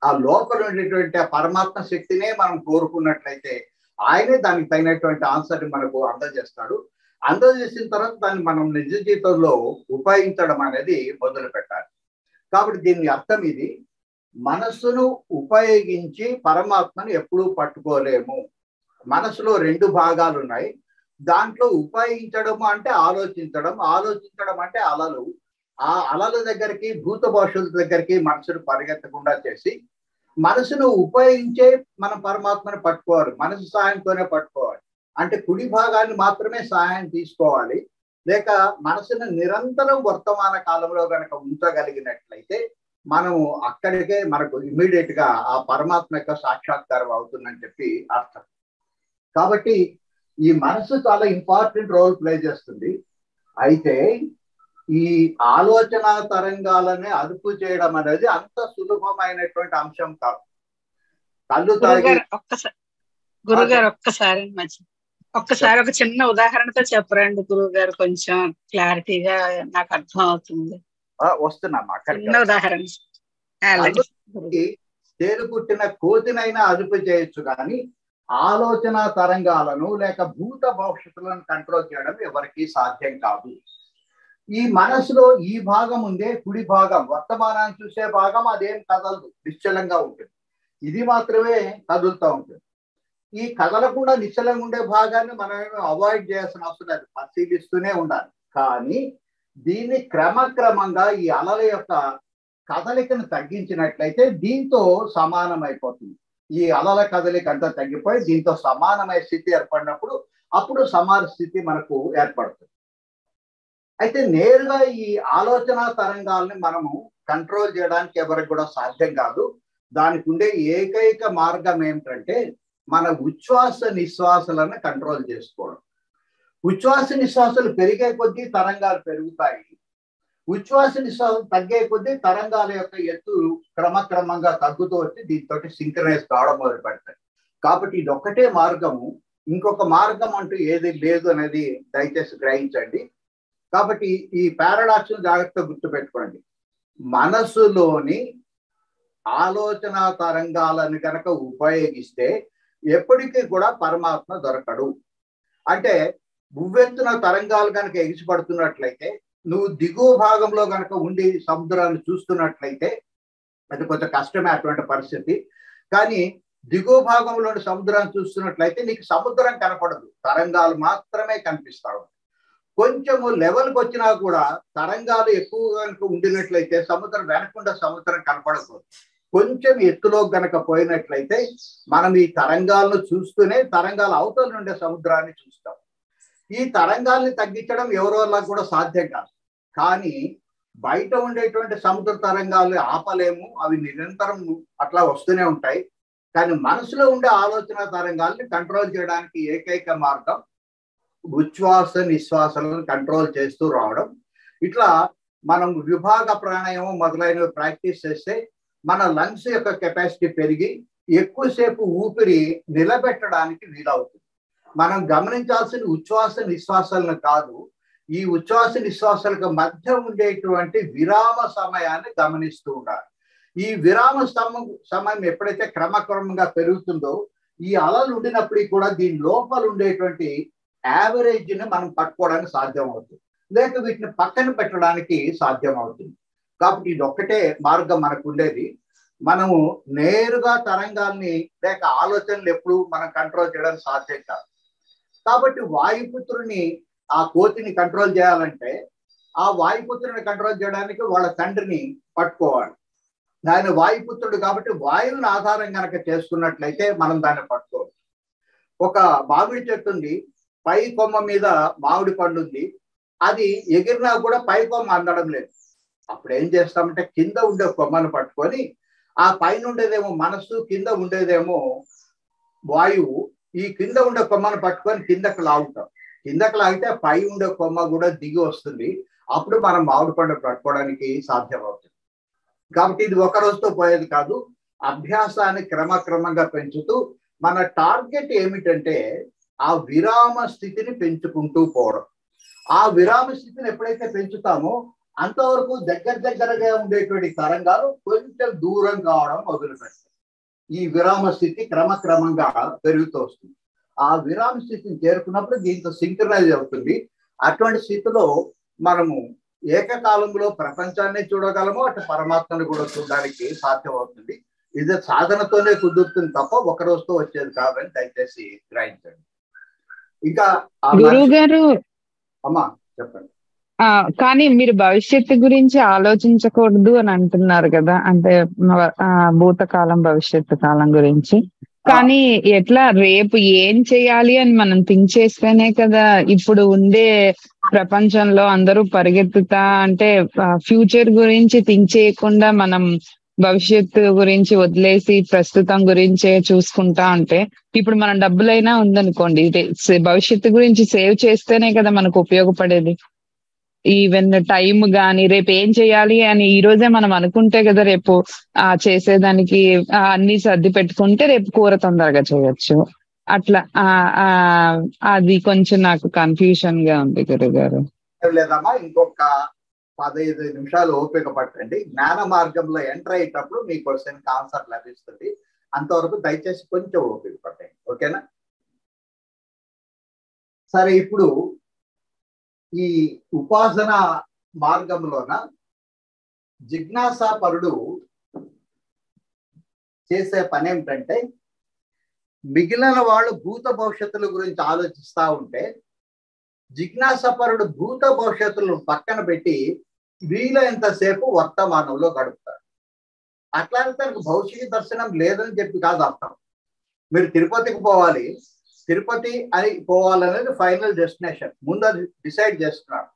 ఆ లోపల ఉండేటువంటి ఆ పరమాత్మ శక్తినే మనం కోరుకున్నట్లయితే ఆయనే దానికి తగినటువంటి ఆన్సర్ని మనకు అందజేస్తాడు. అందజేసిన తర్వాత దాన్ని మనం నిజ జీవితంలో ఉపయోగించడం అనేది మొదలు పెట్టాలి. కాబట్టి దీని అర్థం ఇది, మనస్సును ఉపయోగించి పరమాత్మను ఎప్పుడూ పట్టుకోలేము. మనసులో 2 భాగాలు ఉన్నాయి. దాంట్లో ఉపయోగించడం అంటే ఆలోచించడం, ఆలోచించడం అంటే అలలు. ఆ అలల దగ్గరికి భూత భవిష్యత్తు దగ్గరికి మనసును పరిగెత్తకుండా చేసి మనసును ఉపయోగించే మనం పరమాత్మను పట్టుకోవాలి. మనసు సహాయంతోనే పట్టుకోవాలి. అంటే కుడి భాగాన్ని మాత్రమే సహాయం తీసుకోవాలి. లేక మనసును నిరంతరం వర్తమాన కాలంలో కనుక ఉంచగలిగినట్లయితే మనము అక్కడికే మనకు ఇమీడియట్ గా ఆ పరమాత్మ యొక్క సాక్షాత్కారం అవుతుందని చెప్పి అర్థం. కాబట్టి ఈ మనసు చాలా ఇంపార్టెంట్ రోల్ ప్లే చేస్తుంది. అయితే ఈ ఆలోచన తరంగాలని అదుపు చేయడం అనేది అంత సులభమైనటువంటి అంశం కాదు. కళ్ళు తాగి గురుగారు ఒక్కసారి ఒక చిన్న ఉదాహరణతో చెప్పరండి గురుగారు, కొంచెం క్లారిటీగా నాకు అర్థం అవుతుంది. వస్తున్నాం చిన్న ఉదాహరణ. తేలు పుట్టిన కోతినైనా అదుపు చేయొచ్చు, కానీ ఆలోచన తరంగాలను లేక భూత భవిష్యత్తులను కంట్రోల్ చేయడం ఎవరికి సాధ్యం కాదు. ఈ మనసులో ఈ భాగం ఉందే, కుడి భాగం వర్తమానాన్ని చూసే భాగం, అదేం కదలదు, నిశ్చలంగా ఉంటుంది. ఇది మాత్రమే కదులుతూ ఉంటుంది. ఈ కదలకుండా నిశ్చలంగా ఉండే భాగాన్ని మనం అవాయిడ్ చేయాల్సిన అవసరం లేదు, పరిశీలిస్తూనే ఉండాలి. కానీ దీన్ని క్రమక్రమంగా ఈ అలల యొక్క కదలికను తగ్గించినట్లయితే దీంతో సమానమైపోతుంది. ఈ అలల కదలిక అంతా తగ్గిపోయి దీంతో సమానమైన స్థితి ఏర్పడినప్పుడు అప్పుడు సమాన స్థితి మనకు ఏర్పడుతుంది. అయితే నేరుగా ఈ ఆలోచన తరంగాల్ని మనము కంట్రోల్ చేయడానికి ఎవరికి కూడా సాధ్యం కాదు. దానికి ఉండే ఏకైక మార్గం ఏమిటంటే మన ఉచ్ఛ్వాస నిశ్వాసలను కంట్రోల్ చేసుకోవడం. ఉచ్ఛ్వాస నిశ్వాసాలు పెరిగే కొద్దీ తరంగాలు పెరుగుతాయి, ఉచ్ఛ్వాస నిశ్వాసం తగ్గే కొద్దీ తరంగాల యొక్క ఎత్తు క్రమక్రమంగా తగ్గుతూ వచ్చి దీంతో సింక్రనైజ్ కావడం మొదలు పెడతాయి. కాబట్టి ఇది ఒక్కటే మార్గము, ఇంకొక మార్గం అంటూ ఏది లేదు అనేది దయచేసి గ్రహించండి. కాబట్టి ఈ పారాడాక్స్ జాగ్రత్తగా గుర్తుపెట్టుకోండి. మనసులోని ఆలోచన తరంగాలను కనుక ఉపయోగిస్తే ఎప్పటికీ కూడా పరమాత్మ దొరకడు. అంటే ఉవ్వెత్తున తరంగాలు కనుక ఎగిసిపడుతున్నట్లయితే, నువ్వు దిగువ భాగంలో కనుక ఉండి సముద్రాన్ని చూస్తున్నట్లయితే అది కొంచెం కష్టమే అటువంటి పరిస్థితి. కానీ దిగువ భాగంలోని సముద్రాన్ని చూస్తున్నట్లయితే నీకు సముద్రం కనపడదు, తరంగాలు మాత్రమే కనిపిస్తావు. కొంచెము లెవెల్కి వచ్చినా కూడా తరంగాలు ఎక్కువ కనుక ఉండినట్లయితే సముద్రం వెనకుండా సముద్రం కనపడకూడదు. కొంచెం ఎత్తులో గనక పోయినట్లయితే మనం ఈ తరంగాలను చూస్తూనే తరంగాల అవతల నుండే సముద్రాన్ని చూస్తాం. ఈ తరంగాల్ని తగ్గించడం ఎవరి వల్ల కూడా సాధ్యం కాదు. కానీ బయట ఉండేటువంటి సముద్ర తరంగాలు ఆపలేము, అవి నిరంతరం అట్లా వస్తూనే ఉంటాయి. కానీ మనసులో ఉండే ఆలోచన తరంగాల్ని కంట్రోల్ చేయడానికి ఏకైక మార్గం ఉచ్ఛ్వాస నిశ్వాసాలను కంట్రోల్ చేస్తూ రావడం. ఇట్లా మనం విభాగ ప్రాణాయామం మొదలైనవి ప్రాక్టీస్ చేస్తే మన లంగ్స్ యొక్క కెపాసిటీ పెరిగి ఎక్కువసేపు ఊపిరి నిలబెట్టడానికి వీలవుతుంది. మనం గమనించాల్సిన ఉచ్ఛ్వాస నిశ్వాసాలను కాదు, ఈ ఉచ్ఛ్వాస నిశ్వాసాలకు మధ్య ఉండేటువంటి విరామ సమయాన్ని గమనిస్తూ ఉండాలి. ఈ విరామ సమయం ఎప్పుడైతే క్రమక్రమంగా పెరుగుతుందో ఈ అలలు ఉండినప్పటికీ కూడా దీని లోపల ఉండేటువంటి యావరేజ్ ని మనం పట్టుకోవడానికి సాధ్యం అవుతుంది, లేక వీటిని పక్కన పెట్టడానికి సాధ్యం అవుతుంది. కాబట్టి ఇది ఒక్కటే మార్గం మనకు ఉండేది. మనము నేరుగా తరంగాల్ని లేక ఆలోచనలు ఎప్పుడు మనం కంట్రోల్ చేయడానికి సాధ్యం కాదు. కాబట్టి వాయుపుత్రుని ఆ కోతిని కంట్రోల్ చేయాలంటే ఆ వాయుపుత్రుని కంట్రోల్ చేయడానికి వాళ్ళ తండ్రిని పట్టుకోవాలి. ఆయన వాయుపుత్రుడు కాబట్టి వాయువుని ఆధారం కనుక చేసుకున్నట్లయితే మనం దాన్ని పట్టుకోవచ్చు. ఒక మామిడి చెట్టు ఉంది, పై కొమ్మ మీద మామిడి పండు ఉంది, అది ఎగిరినా కూడా పై కొమ్మ అందడం లేదు. అప్పుడు ఏం చేస్తామంటే కింద ఉండే కొమ్మను పట్టుకొని, ఆ పైన ఉండేదేమో మనస్సు, కింద ఉండేదేమో వాయువు, ఈ కింద ఉండే కొమ్మను పట్టుకొని కిందకు లాగుతాం. కిందకు లాగితే పై ఉండే కొమ్మ కూడా దిగి వస్తుంది. అప్పుడు మనం మామిడి పండు పట్టుకోవడానికి సాధ్యం అవుతుంది. కాబట్టి ఇది ఒక రోజుతో పోయేది కాదు, అభ్యాసాన్ని క్రమక్రమంగా పెంచుతూ మన టార్గెట్ ఏమిటంటే ఆ విరామ స్థితిని పెంచుకుంటూ పోవడం. ఆ విరామ స్థితిని ఎప్పుడైతే పెంచుతామో అంతవరకు దగ్గరగా ఉండేటువంటి తరంగాలు కొంచెం దూరం కావడం మొదలుపెడతాయి. ఈ విరామ స్థితి క్రమక్రమంగా పెరుగుతూ వస్తుంది. ఆ విరామ స్థితిని చేరుకున్నప్పుడు దీంతో సింక్రనైజ్ అవుతుంది. అటువంటి స్థితిలో మనము ఏకకాలంలో ప్రపంచాన్ని చూడగలము, అటు పరమాత్మని కూడా చూడడానికి సాధ్యం అవుతుంది. ఇది సాధనతోనే కుదురుతుంది తప్ప ఒక రోజుతో వచ్చేది కాదని దయచేసి గ్రహించండి. ఇంకా గురువు గారు, అమ్మా చెప్పండి. కానీ మీరు భవిష్యత్తు గురించి ఆలోచించకూడదు అని అంటున్నారు కదా, అంటే భూతకాలం భవిష్యత్తు కాలం గురించి. కానీ ఎట్లా రేపు ఏం చేయాలి అని మనం థింక్ చేస్తేనే కదా ఇప్పుడు ఉండే ప్రపంచంలో అందరూ పరిగెత్తుతా, అంటే ఫ్యూచర్ గురించి థింక్ చేయకుండా మనం భవిష్యత్తు గురించి వదిలేసి ప్రస్తుతం గురించే చూసుకుంటా ఉంటే, ఇప్పుడు మన డబ్బులైనా ఉందనుకోండి, భవిష్యత్తు గురించి సేవ్ చేస్తేనే కదా మనకు ఉపయోగపడేది. ఈవెన్ టైం గాని రేపు ఏం చేయాలి అని ఈ రోజే మనం అనుకుంటే కదా రేపు చేసేదానికి అన్ని సర్ది పెట్టుకుంటే రేపు కూర తొందరగా చేయొచ్చు. అట్లా అది కొంచెం నాకు కన్ఫ్యూషన్ గా ఉంది గురుగారు. లేదమ్మా, ఇంకొక 15 నిమిషాలు ఓపిక పట్టండి. జ్ఞాన మార్గంలో ఎంటర్ అయ్యేటప్పుడు మీ క్వశ్చన్ ఆన్సర్ లభిస్తుంది. అంతవరకు దయచేసి కొంచెం ఓపిక పట్టండి, ఓకేనా? సరే, ఇప్పుడు ఈ ఉపాసన మార్గంలోన జిజ్ఞాసాపరుడు చేసే పని ఏమిటంటే మిగిలిన వాళ్ళు భూత భవిష్యత్తుల గురించి ఆలోచిస్తా ఉంటే జిజ్ఞాసపరుడు భూత భవిష్యత్తులను పక్కన పెట్టి వీలైనంతసేపు వర్తమానంలో గడుపుతారు. అట్లానే తనకు భౌతిక దర్శనం లేదని చెప్పి కాదు అర్థం. మీరు తిరుపతికి పోవాలి, తిరుపతి అని పోవాలనేది ఫైనల్ డెస్టినేషన్, ముందు అది డిసైడ్ చేస్తున్నారు.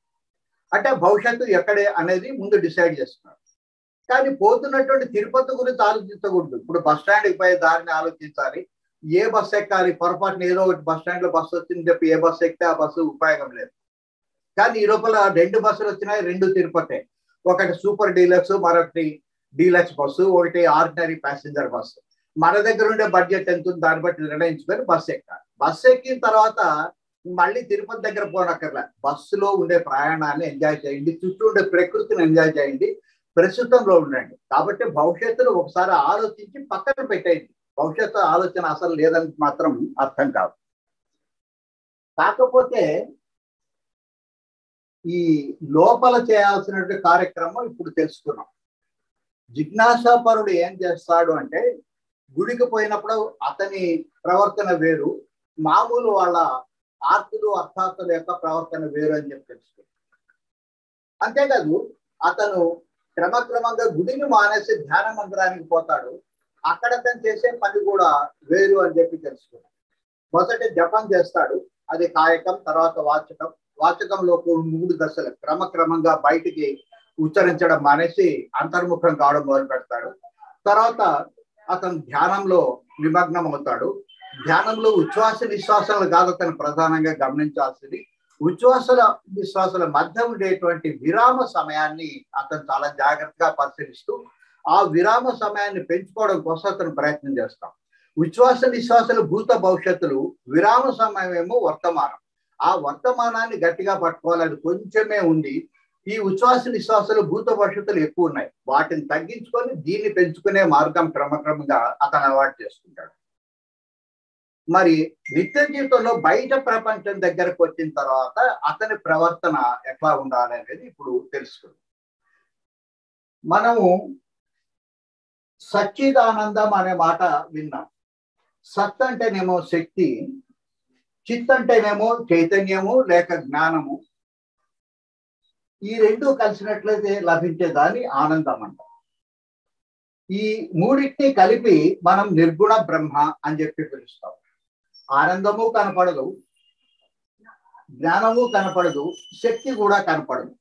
అంటే భవిష్యత్తు ఎక్కడే అనేది ముందు డిసైడ్ చేస్తున్నారు. కానీ పోతున్నటువంటి తిరుపతి గురించి ఆలోచించకూడదు. ఇప్పుడు బస్ స్టాండ్కి పోయే దారిని ఆలోచించాలి, ఏ బస్సు ఎక్కాలి. పొరపాటున ఏదో ఒకటి బస్ స్టాండ్ లో బస్సు వచ్చిందని చెప్పి ఏ బస్సు ఎక్కితే ఆ బస్సు ఉపయోగం లేదు. కానీ ఈ లోపల 2 బస్సులు వచ్చినాయి, 2 తిరుపతి. ఒకటి సూపర్ డీలక్స్, మరొకటి డీలక్స్ బస్సు, ఒకటి ఆర్డినరీ ప్యాసింజర్ బస్సు. మన దగ్గర ఉండే బడ్జెట్ ఎంత ఉంది దాన్ని బట్టి నిర్ణయించుకొని బస్సు ఎక్కాలి. బస్సు ఎక్కిన తర్వాత మళ్ళీ తిరుపతి దగ్గర పోనక్కర్లే, బస్సులో ఉండే ప్రయాణాన్ని ఎంజాయ్ చేయండి, చుట్టూ ఉండే ప్రకృతిని ఎంజాయ్ చేయండి, ప్రస్తుతంలో ఉండండి. కాబట్టి భవిష్యత్తులో ఒకసారి ఆలోచించి పక్కన పెట్టేయండి. భవిష్యత్తు ఆలోచన అసలు లేదని మాత్రం అర్థం కాదు. కాకపోతే ఈ లోపల చేయాల్సినటువంటి కార్యక్రమం ఇప్పుడు తెలుసుకున్నాం. జిజ్ఞాసాపరుడు ఏం చేస్తాడు అంటే, గుడికి పోయినప్పుడు అతని ప్రవర్తన వేరు, మామూలు వాళ్ళ ఆర్తులు అర్థార్థుల యొక్క ప్రవర్తన వేరు అని చెప్పి తెలుసుకున్నాం. అంతేకాదు అతను క్రమక్రమంగా గుడిని మానేసి ధ్యాన మందిరానికి పోతాడు, అక్కడ తను చేసే పని కూడా వేరు అని చెప్పి తెలుసుకున్నాం. మొదట జపం చేస్తాడు, అది కాయకం, తర్వాత వాచకం. వాచకంలో 3 దశలు, క్రమక్రమంగా బయటికి ఉచ్చరించడం మానేసి అంతర్ముఖం కావడం మొదలు పెడతాడు. తర్వాత అతను ధ్యానంలో నిమగ్నం అవుతాడు. ధ్యానంలో ఉచ్ఛ్వాస నిశ్వాసాలు కాదు అతను ప్రధానంగా గమనించాల్సింది, ఉచ్ఛ్వాసల నిశ్వాసాల మధ్య ఉండేటువంటి విరామ సమయాన్ని అతను చాలా జాగ్రత్తగా పరిశీలిస్తూ ఆ విరామ సమయాన్ని పెంచుకోవడం కోసం అతను ప్రయత్నం చేస్తాం. ఉచ్ఛ్వాస నిశ్వాసాలు భూత భవిష్యత్తులు, విరామ సమయం ఏమో వర్తమానం. ఆ వర్తమానాన్ని గట్టిగా పట్టుకోవాలని కొంచెమే ఉంది. ఈ ఉచ్ఛ్వాస నిశ్వాసాలు భూత భవిష్యత్తులు ఎక్కువ ఉన్నాయి, వాటిని తగ్గించుకొని దీన్ని పెంచుకునే మార్గం క్రమక్రమంగా అతను అలవాటు చేసుకుంటాడు. మరి నిత్య జీవితంలో బయట ప్రపంచం దగ్గరకు వచ్చిన తర్వాత అతని ప్రవర్తన ఎట్లా ఉండాలి అనేది ఇప్పుడు తెలుసుకుందాం. మనము సచ్చిదానందం అనే మాట విన్నాం. సత్ అంటేనేమో శక్తి, చిత్ అంటేనేమో చైతన్యము లేక జ్ఞానము. ఈ 2 కలిసినట్లయితే లభించేదాన్ని ఆనందం అంటాం. ఈ 3టిని కలిపి మనం నిర్గుణ బ్రహ్మ అని చెప్పి పిలుస్తాం. ఆనందము కనపడదు, జ్ఞానము కనపడదు, శక్తి కూడా కనపడదు.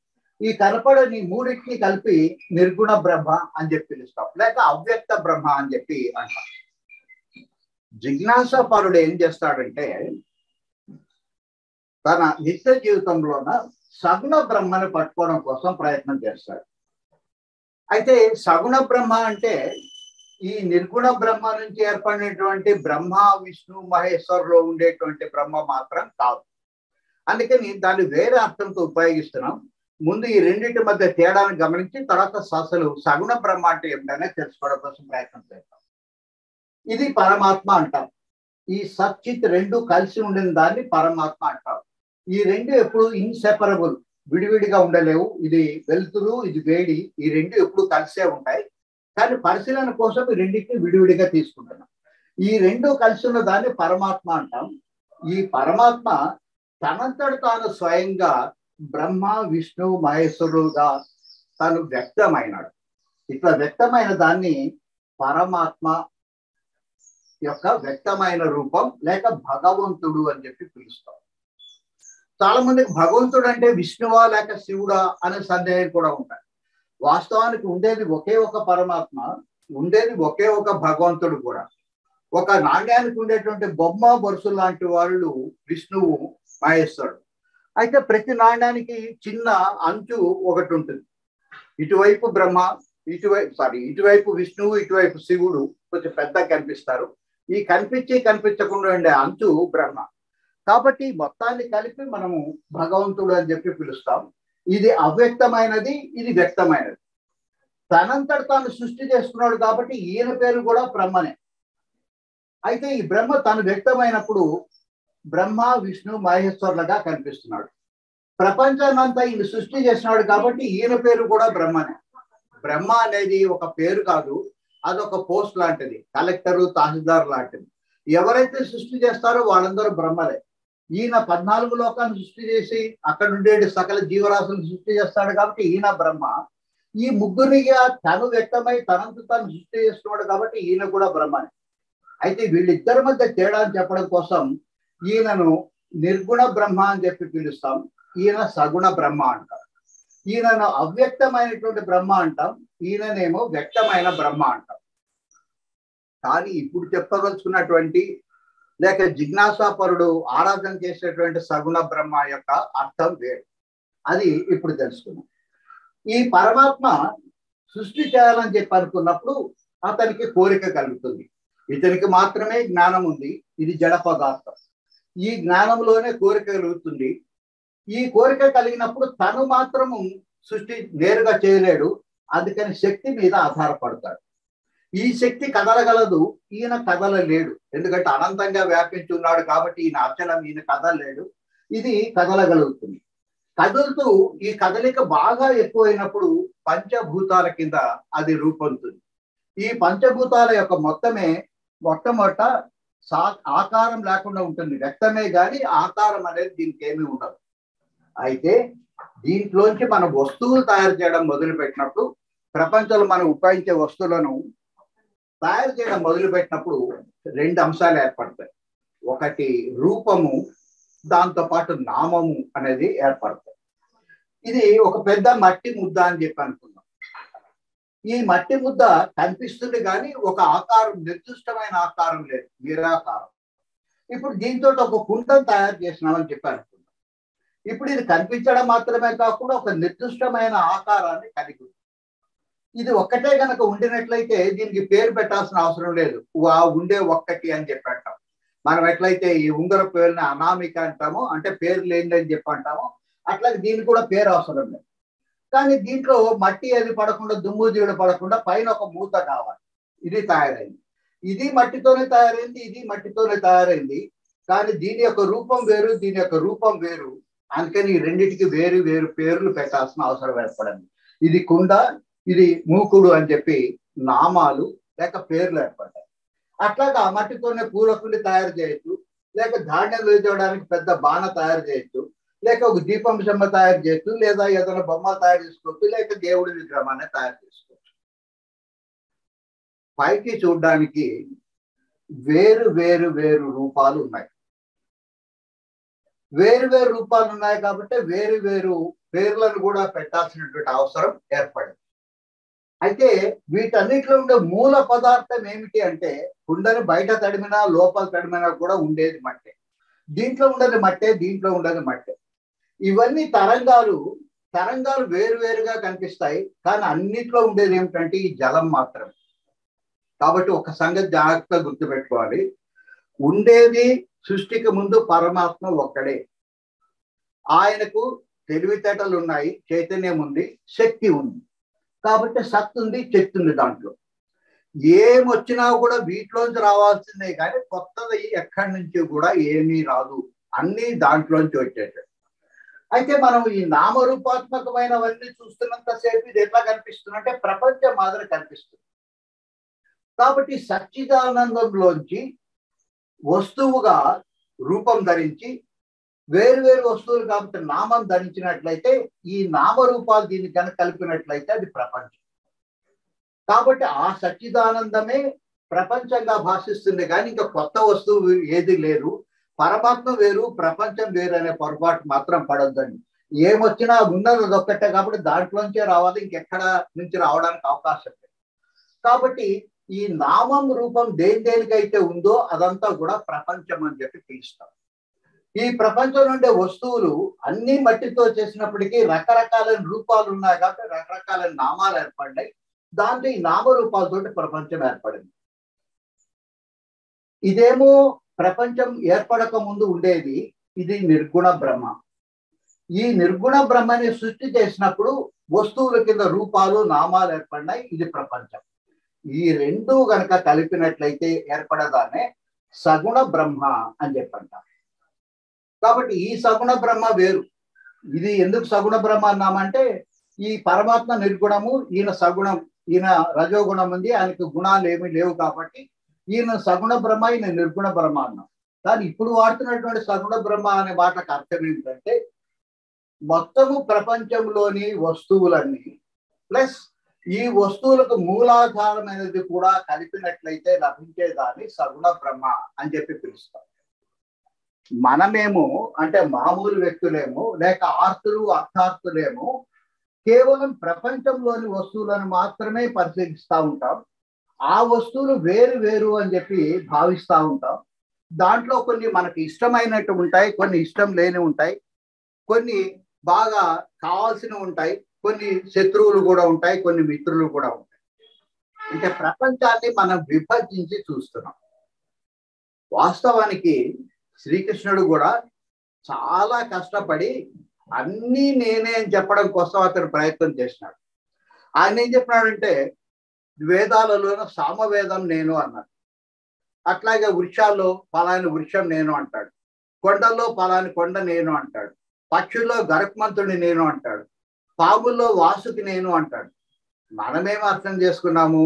ఈ కనపడని 3టిని కలిపి నిర్గుణ బ్రహ్మ అని చెప్పి పిలుస్తాం, లేక అవ్యక్త బ్రహ్మ అని చెప్పి అంటాం. జిజ్ఞాసాపరుడు ఏం చేస్తాడంటే, తన నిత్య జీవితంలోన సగుణ బ్రహ్మని పట్టుకోవడం కోసం ప్రయత్నం చేస్తాడు. అయితే సగుణ బ్రహ్మ అంటే ఈ నిర్గుణ బ్రహ్మ నుంచి ఏర్పడినటువంటి బ్రహ్మ, విష్ణు, మహేశ్వరులో ఉండేటువంటి బ్రహ్మ మాత్రం కాదు. అందుకని దాన్ని వేరే అర్థంతో ఉపయోగిస్తున్నాం. ముందు ఈ 2టి మధ్య తేడాను గమనించి తర్వాత అసలు సగుణ బ్రహ్మ అంటే ఏమిటనే తెలుసుకోవడం కోసం ప్రయత్నం చేస్తాం. ఇది పరమాత్మ అంటాం. ఈ సచ్చిత్ 2 కలిసి ఉండిన దాన్ని పరమాత్మ అంటాం. ఈ 2 ఎప్పుడు ఇన్సెపరబుల్, విడివిడిగా ఉండలేవు. ఇది వెలుతురు, ఇది వేడి, ఈ 2 ఎప్పుడు కలిసే ఉంటాయి. కానీ పరిశీలన కోసం ఈ 2టిని విడివిడిగా తీసుకుంటున్నాం. ఈ 2 కలిసి ఉన్న దాన్ని పరమాత్మ అంటాం. ఈ పరమాత్మ తనంతట తాను స్వయంగా బ్రహ్మ, విష్ణు, మహేశ్వరుడుగా తను వ్యక్తమైనాడు. ఇట్లా వ్యక్తమైన దాన్ని పరమాత్మ యొక్క వ్యక్తమైన రూపం లేక భగవంతుడు అని చెప్పి పిలుస్తాం. చాలా మందికి భగవంతుడు అంటే విష్ణువా లేక శివుడా అనే సందేహం కూడా ఉంటాయి. వాస్తవానికి ఉండేది ఒకే ఒక పరమాత్మ, ఉండేది ఒకే ఒక భగవంతుడు కూడా. ఒక నాణ్యానికి ఉండేటువంటి బొమ్మ బొరుసు లాంటి వాళ్ళు విష్ణువు, మహేశ్వరుడు. అయితే ప్రతి నాణ్యానికి చిన్న అంచు ఒకటి ఉంటుంది. ఇటువైపు బ్రహ్మ, ఇటువైపు విష్ణువు, ఇటువైపు శివుడు కొంచెం పెద్దగా కనిపిస్తారు. ఈ కనిపించకుండా ఉండే అంచు బ్రహ్మ. కాబట్టి మొత్తాన్ని కలిపి మనము భగవంతుడు అని చెప్పి పిలుస్తాం. ఇది అవ్యక్తమైనది, ఇది వ్యక్తమైనది. తనంతట తాను సృష్టి చేసుకున్నాడు కాబట్టి ఈయన పేరు కూడా బ్రహ్మనే. అయితే ఈ బ్రహ్మ తాను వ్యక్తమైనప్పుడు బ్రహ్మ, విష్ణు, మహేశ్వరులుగా కనిపిస్తున్నాడు. ప్రపంచాన్నంతా ఈయన సృష్టి చేసినాడు కాబట్టి ఈయన పేరు కూడా బ్రహ్మనే. బ్రహ్మ అనేది ఒక పేరు కాదు, అదొక పోస్ట్ లాంటిది, కలెక్టరు, తహసీల్దార్ లాంటిది. ఎవరైతే సృష్టి చేస్తారో వాళ్ళందరూ బ్రహ్మలే. ఈయన 14 లోకాలను సృష్టి చేసి అక్కడ ఉండే సకల జీవరాశులను సృష్టి చేస్తాడు కాబట్టి ఈయన బ్రహ్మ. ఈ ముగ్గురిగా తను వ్యక్తమై తనంత తను సృష్టి చేస్తున్నాడు కాబట్టి ఈయన కూడా బ్రహ్మనే. అయితే వీళ్ళిద్దరి మధ్య తేడా అని చెప్పడం కోసం ఈయనను నిర్గుణ బ్రహ్మ అని చెప్పి పిలుస్తాం, ఈయన సగుణ బ్రహ్మ అంటాం. ఈయనను అవ్యక్తమైనటువంటి బ్రహ్మ అంటాం, ఈయననేమో వ్యక్తమైన బ్రహ్మ అంటాం. కానీ ఇప్పుడు చెప్పదలుచుకున్నటువంటి లేక జిజ్ఞాసాపరుడు ఆరాధన చేసేటువంటి సగుణ బ్రహ్మ యొక్క అర్థం వేరు. అది ఇప్పుడు తెలుసుకున్నాం. ఈ పరమాత్మ సృష్టి చేయాలని చెప్పి అనుకున్నప్పుడు అతనికి కోరిక కలుగుతుంది. ఇతనికి మాత్రమే జ్ఞానం ఉంది, ఇది జడ పదార్థం. ఈ జ్ఞానంలోనే కోరిక కలుగుతుంది. ఈ కోరిక కలిగినప్పుడు తను మాత్రము సృష్టి నేరుగా చేయలేడు, అందుకని శక్తి మీద ఆధారపడతాడు. ఈ శక్తి కదలగలదు, ఈయన కదలలేడు. ఎందుకంటే అనంతంగా వ్యాపించి ఉన్నాడు కాబట్టి ఈయన అచలం, ఈయన కదలలేడు. ఇది కదలగలుగుతుంది. కదులుతూ ఈ కదలిక బాగా ఎక్కువైనప్పుడు పంచభూతాల కింద అది రూపొందుతుంది. ఈ పంచభూతాల యొక్క మొట్టమొదట ఆకారం లేకుండా ఉంటుంది, వ్యక్తమే కానీ ఆకారం అనేది దీనికి ఏమీ ఉండదు. అయితే దీంట్లోంచి మనం వస్తువులు తయారు చేయడం మొదలుపెట్టినప్పుడు, ప్రపంచంలో మనం ఉపయోగించే వస్తువులను తయారు చేయడం మొదలుపెట్టినప్పుడు 2 అంశాలు ఏర్పడతాయి. ఒకటి రూపము, దాంతో పాటు నామము అనేది ఏర్పడతాయి. ఇది ఒక పెద్ద మట్టి ముద్ద అని చెప్పి అనుకున్నాం. ఈ మట్టి ముద్ద కనిపిస్తుంది కానీ ఒక ఆకారం, నిర్దిష్టమైన ఆకారం లేదు, నిరాకారం. ఇప్పుడు దీంతో ఒక కుండను తయారు చేసినామని చెప్పి అనుకున్నాం. ఇప్పుడు ఇది కనిపించడం మాత్రమే కాకుండా ఒక నిర్దిష్టమైన ఆకారాన్ని కలిగి ఉంది. ఇది ఒక్కటే కనుక ఉండినట్లయితే దీనికి పేరు పెట్టాల్సిన అవసరం లేదు, ఉండే ఒక్కటి అని చెప్పి అంటాం. మనం ఎట్లయితే ఈ ఉంగర పేరుని అనామిక అంటామో, అంటే పేరు లేనిదని చెప్పి అంటామో, అట్లాగే దీనికి కూడా పేరు అవసరం లేదు. కానీ దీంట్లో మట్టి అది పడకుండా, దుమ్ము జీవుడు పడకుండా పైన ఒక మూత కావాలి. ఇది తయారైంది, ఇది మట్టితోనే తయారైంది, ఇది మట్టితోనే తయారైంది. కానీ దీని యొక్క రూపం వేరు, దీని యొక్క రూపం వేరు. అందుకని ఈ రెండింటికి వేరు వేరు పేర్లు పెట్టాల్సిన అవసరం ఏర్పడింది. ఇది కుండ, ఇది మూకుడు అని చెప్పి నామాలు లేక పేర్లు ఏర్పడ్డాయి. అట్లాగా మట్టితోనే పూలకుండి తయారు చేయొచ్చు, లేక ధాన్యం వేసుకోవడానికి పెద్ద బాణ తయారు చేయొచ్చు, లేక ఒక దీపం చెమ్మ తయారు చేయొచ్చు, లేదా ఏదైనా బొమ్మ తయారు చేసుకోవచ్చు, లేక దేవుడి విగ్రహాన్ని తయారు చేసుకోవచ్చు. పైకి చూడడానికి వేరు వేరు వేరు రూపాలు ఉన్నాయి. వేరు వేరు రూపాలు ఉన్నాయి కాబట్టి వేరు వేరు పేర్లను కూడా పెట్టాల్సినటువంటి అవసరం ఏర్పడింది. అయితే వీటన్నిటిలో ఉండే మూల పదార్థం ఏమిటి అంటే, కుండని బయట తడిమినా లోపల తడిమినా కూడా ఉండేది మట్టే. దీంట్లో ఉండేది మట్టే, దీంట్లో ఉండేది మట్టే. ఇవన్నీ తరంగాలు వేరు వేరుగా కనిపిస్తాయి, కానీ అన్నిట్లో ఉండేది ఏమిటంటే ఈ జలం మాత్రమే. కాబట్టి ఒక సంగతి జాగ్రత్తగా గుర్తుపెట్టుకోవాలి, ఉండేది సృష్టికి ముందు పరమాత్మ ఒక్కడే. ఆయనకు తెలివితేటలు ఉన్నాయి, చైతన్యం ఉంది, శక్తి ఉంది. కాబట్టి సత్ ఉంది, శక్తి ఉంది. దాంట్లో ఏమొచ్చినా కూడా వీటిలోంచి రావాల్సిందే, కానీ కొత్తది ఎక్కడి నుంచి కూడా ఏమీ రాదు, అన్నీ దాంట్లోంచి వచ్చేటట్టు. అయితే మనం ఈ నామరూపాత్మకమైనవన్నీ చూస్తున్నంతసేపు ఇది ఎట్లా కనిపిస్తుందంటే ప్రపంచం మాదిరి కనిపిస్తుంది. కాబట్టి సచ్చిదానందంలోంచి వస్తువుగా రూపం ధరించి వేరు వేరు వస్తువులు కాబట్టి నామం ధరించినట్లయితే ఈ నామరూపాలు దీన్ని కనుక కలిపినట్లయితే అది ప్రపంచం. కాబట్టి ఆ సచ్చిదానందమే ప్రపంచంగా భాషిస్తుంది, కానీ ఇంకా కొత్త వస్తువు ఏది లేదు. పరమాత్మ వేరు, ప్రపంచం వేరు అనే పొరపాటు మాత్రం పడొద్దండి. ఏమొచ్చినా ఉన్నది ఒక్కటే కాబట్టి దాంట్లోంచే రావాలి, ఇంకెక్కడ నుంచి రావడానికి అవకాశం లేదు. కాబట్టి ఈ నామం రూపం దేనికైతే ఉందో అదంతా కూడా ప్రపంచం అని చెప్పి పిలుస్తాం. ఈ ప్రపంచం నుండే వస్తువులు అన్ని మట్టితో చేసినప్పటికీ రకరకాలైన రూపాలు ఉన్నాయి కాబట్టి రకరకాలైన నామాలు ఏర్పడ్డాయి. దాంతో ఈ నామరూపాలతోటి ప్రపంచం ఏర్పడింది. ఇదేమో ప్రపంచం ఏర్పడక ముందు ఉండేది, ఇది నిర్గుణ బ్రహ్మ. ఈ నిర్గుణ బ్రహ్మని సృష్టి చేసినప్పుడు వస్తువుల కింద రూపాలు నామాలు ఏర్పడినాయి, ఇది ప్రపంచం. ఈ రెండు గనక కలిపినట్లయితే ఏర్పడదానే సగుణ బ్రహ్మ అని చెప్పంటారు. కాబట్టి ఈ సగుణ బ్రహ్మ వేరు. ఇది ఎందుకు సగుణ బ్రహ్మ అన్నామంటే ఈ పరమాత్మ నిర్గుణము, ఈయన సగుణం, ఈయన రజోగుణం ఉంది, ఆయనకు గుణాలు ఏమీ లేవు కాబట్టి ఈయన సగుణ బ్రహ్మ, ఈయన నిర్గుణ బ్రహ్మ అన్నాం. కానీ ఇప్పుడు వాడుతున్నటువంటి సగుణ బ్రహ్మ అనే మాటకు అర్థం ఏంటంటే మొత్తము ప్రపంచంలోని వస్తువులన్నీ ప్లస్ ఈ వస్తువులకు మూలాధారమైనది కూడా కలిపినట్లయితే లభించేదాన్ని సగుణ బ్రహ్మ అని చెప్పి పిలుస్తాం. మనమేమో అంటే మామూలు వ్యక్తులేమో లేక ఆర్తులు అర్థార్థులేమో కేవలం ప్రపంచంలోని వస్తువులను మాత్రమే పరిశీలిస్తూ ఉంటాం. ఆ వస్తువులు వేరు వేరు అని చెప్పి భావిస్తూ ఉంటాం. దాంట్లో కొన్ని మనకి ఇష్టమైనట్టు ఉంటాయి, కొన్ని ఇష్టం లేని ఉంటాయి, కొన్ని బాగా కావాల్సినవి ఉంటాయి, కొన్ని శత్రువులు కూడా ఉంటాయి, కొన్ని మిత్రులు కూడా ఉంటాయి. అంటే ప్రపంచాన్ని మనం విభజించి చూస్తున్నాం. వాస్తవానికి శ్రీకృష్ణుడు కూడా చాలా కష్టపడి అన్నీ నేనే అని చెప్పడం కోసం అతను ప్రయత్నం చేసినాడు. ఆయన ఏం చెప్పినాడంటే వేదాలలోనూ సామవేదం నేను అన్నాడు, అట్లాగే వృక్షాల్లో పలాని వృక్షం నేను అంటాడు, కొండల్లో పలాని కొండ నేను అంటాడు, పక్షుల్లో గరుత్మంతుడిని నేను అంటాడు, పాముల్లో వాసుకి నేను అంటాడు. మనమేం అర్థం చేసుకున్నాము,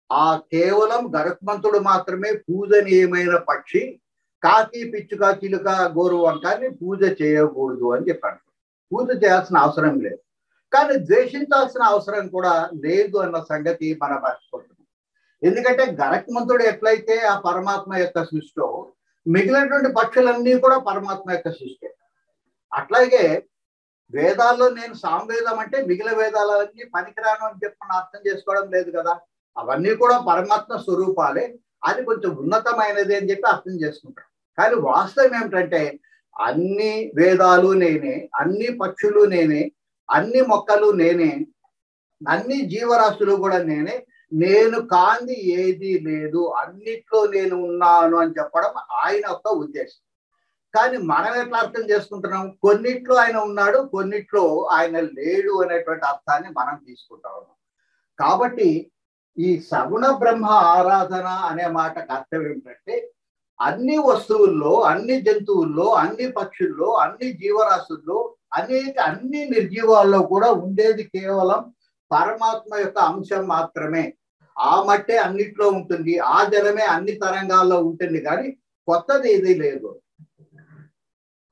ఆ కేవలం గరుత్మంతుడు మాత్రమే పూజనీయమైన పక్షి, కాకి పిచ్చుక చిలుక గోరు వంకాన్ని పూజ చేయకూడదు అని చెప్పాడు. పూజ చేయాల్సిన అవసరం లేదు, కానీ ద్వేషించాల్సిన అవసరం కూడా లేదు అన్న సంగతి మనం మర్చిపోతున్నాం. ఎందుకంటే గరుత్మంతుడు ఎట్లయితే ఆ పరమాత్మ యొక్క సృష్టిలో మిగిలినటువంటి పక్షులన్నీ కూడా పరమాత్మ యొక్క సృష్టి. అట్లాగే వేదాల్లో నేను సామవేదం అంటే మిగిలిన వేదాలన్నీ పనికిరాను అని చెప్పి అర్థం చేసుకోవడం లేదు కదా. అవన్నీ కూడా పరమాత్మ స్వరూపాలే, అది కొంచెం ఉన్నతమైనది అని చెప్పి అర్థం చేసుకుంటాం. కానీ వాస్తవం ఏమిటంటే అన్ని వేదాలు నేనే, అన్ని పక్షులు నేనే, అన్ని మొక్కలు నేనే, అన్ని జీవరాశులు కూడా నేనే, నేను కాంది ఏది లేదు, అన్నిట్లో నేను ఉన్నాను అని చెప్పడం ఆయన యొక్క ఉద్దేశం. కానీ మనం ఎట్లా అర్థం చేసుకుంటున్నాం, కొన్నిట్లో ఆయన ఉన్నాడు, కొన్నిట్లో ఆయన లేడు అనేటువంటి అర్థాన్ని మనం తీసుకుంటా ఉన్నాం. కాబట్టి ఈ సగుణ బ్రహ్మ ఆరాధన అనే మాటకు అర్థం ఏమిటంటే అన్ని వస్తువుల్లో, అన్ని జంతువుల్లో, అన్ని పక్షుల్లో, అన్ని జీవరాశుల్లో, అన్ని నిర్జీవాల్లో కూడా ఉండేది కేవలం పరమాత్మ యొక్క అంశం మాత్రమే. ఆ మట్టే అన్నిట్లో ఉంటుంది, ఆ జలమే అన్ని తరంగాల్లో ఉంటుంది, కానీ కొత్తది ఏది లేదు.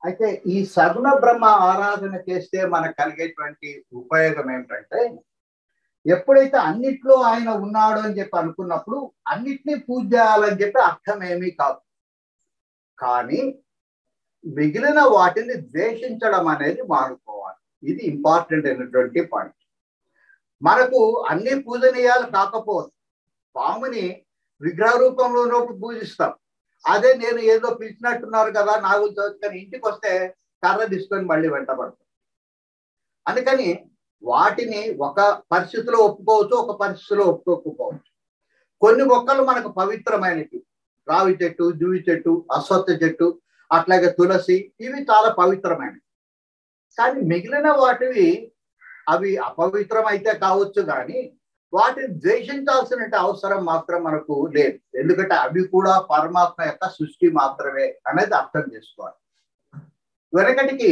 అయితే ఈ సగుణ బ్రహ్మ ఆరాధన చేస్తే మనకు కలిగేటువంటి ఉపయోగం ఏమిటంటే ఎప్పుడైతే అన్నిట్లో ఆయన ఉన్నాడు అని చెప్పి అనుకున్నప్పుడు అన్నిటినీ పూజ చేయాలని చెప్పి అర్థం ఏమీ కాదు. కానీ మిగిలిన వాటిని ద్వేషించడం అనేది మానుకోవాలి. ఇది ఇంపార్టెంట్ అయినటువంటి పాయింట్. మనకు అన్ని పూజనీయాలు కాకపోవచ్చు, పాముని విగ్రహ రూపంలో పూజిస్తాం. అదే నేను ఏదో పిలిచినట్టున్నారు కదా నాగులు చదువుకొని ఇంటికి వస్తే కర్ర తీసుకొని మళ్ళీ వెంటబడతాం. అందుకని వాటిని ఒక పరిస్థితిలో ఒప్పుకోవచ్చు, ఒక పరిస్థితిలో ఒప్పుకోకపోవచ్చు. కొన్ని మొక్కలు మనకు పవిత్రమైనవి, రావి చెట్టు, జువి చెట్టు, అశ్వత్థ చెట్టు, అట్లాగే తులసి, ఇవి చాలా పవిత్రమైనవి. కానీ మిగిలిన వాటివి అవి అపవిత్రం అయితే కావచ్చు, కానీ వాటిని ద్వేషించాల్సిన అవసరం మాత్రం మనకు లేదు. ఎందుకంటే అవి కూడా పరమాత్మ యొక్క సృష్టి మాత్రమే అనేది అర్థం చేసుకోవాలి. వెనకటికి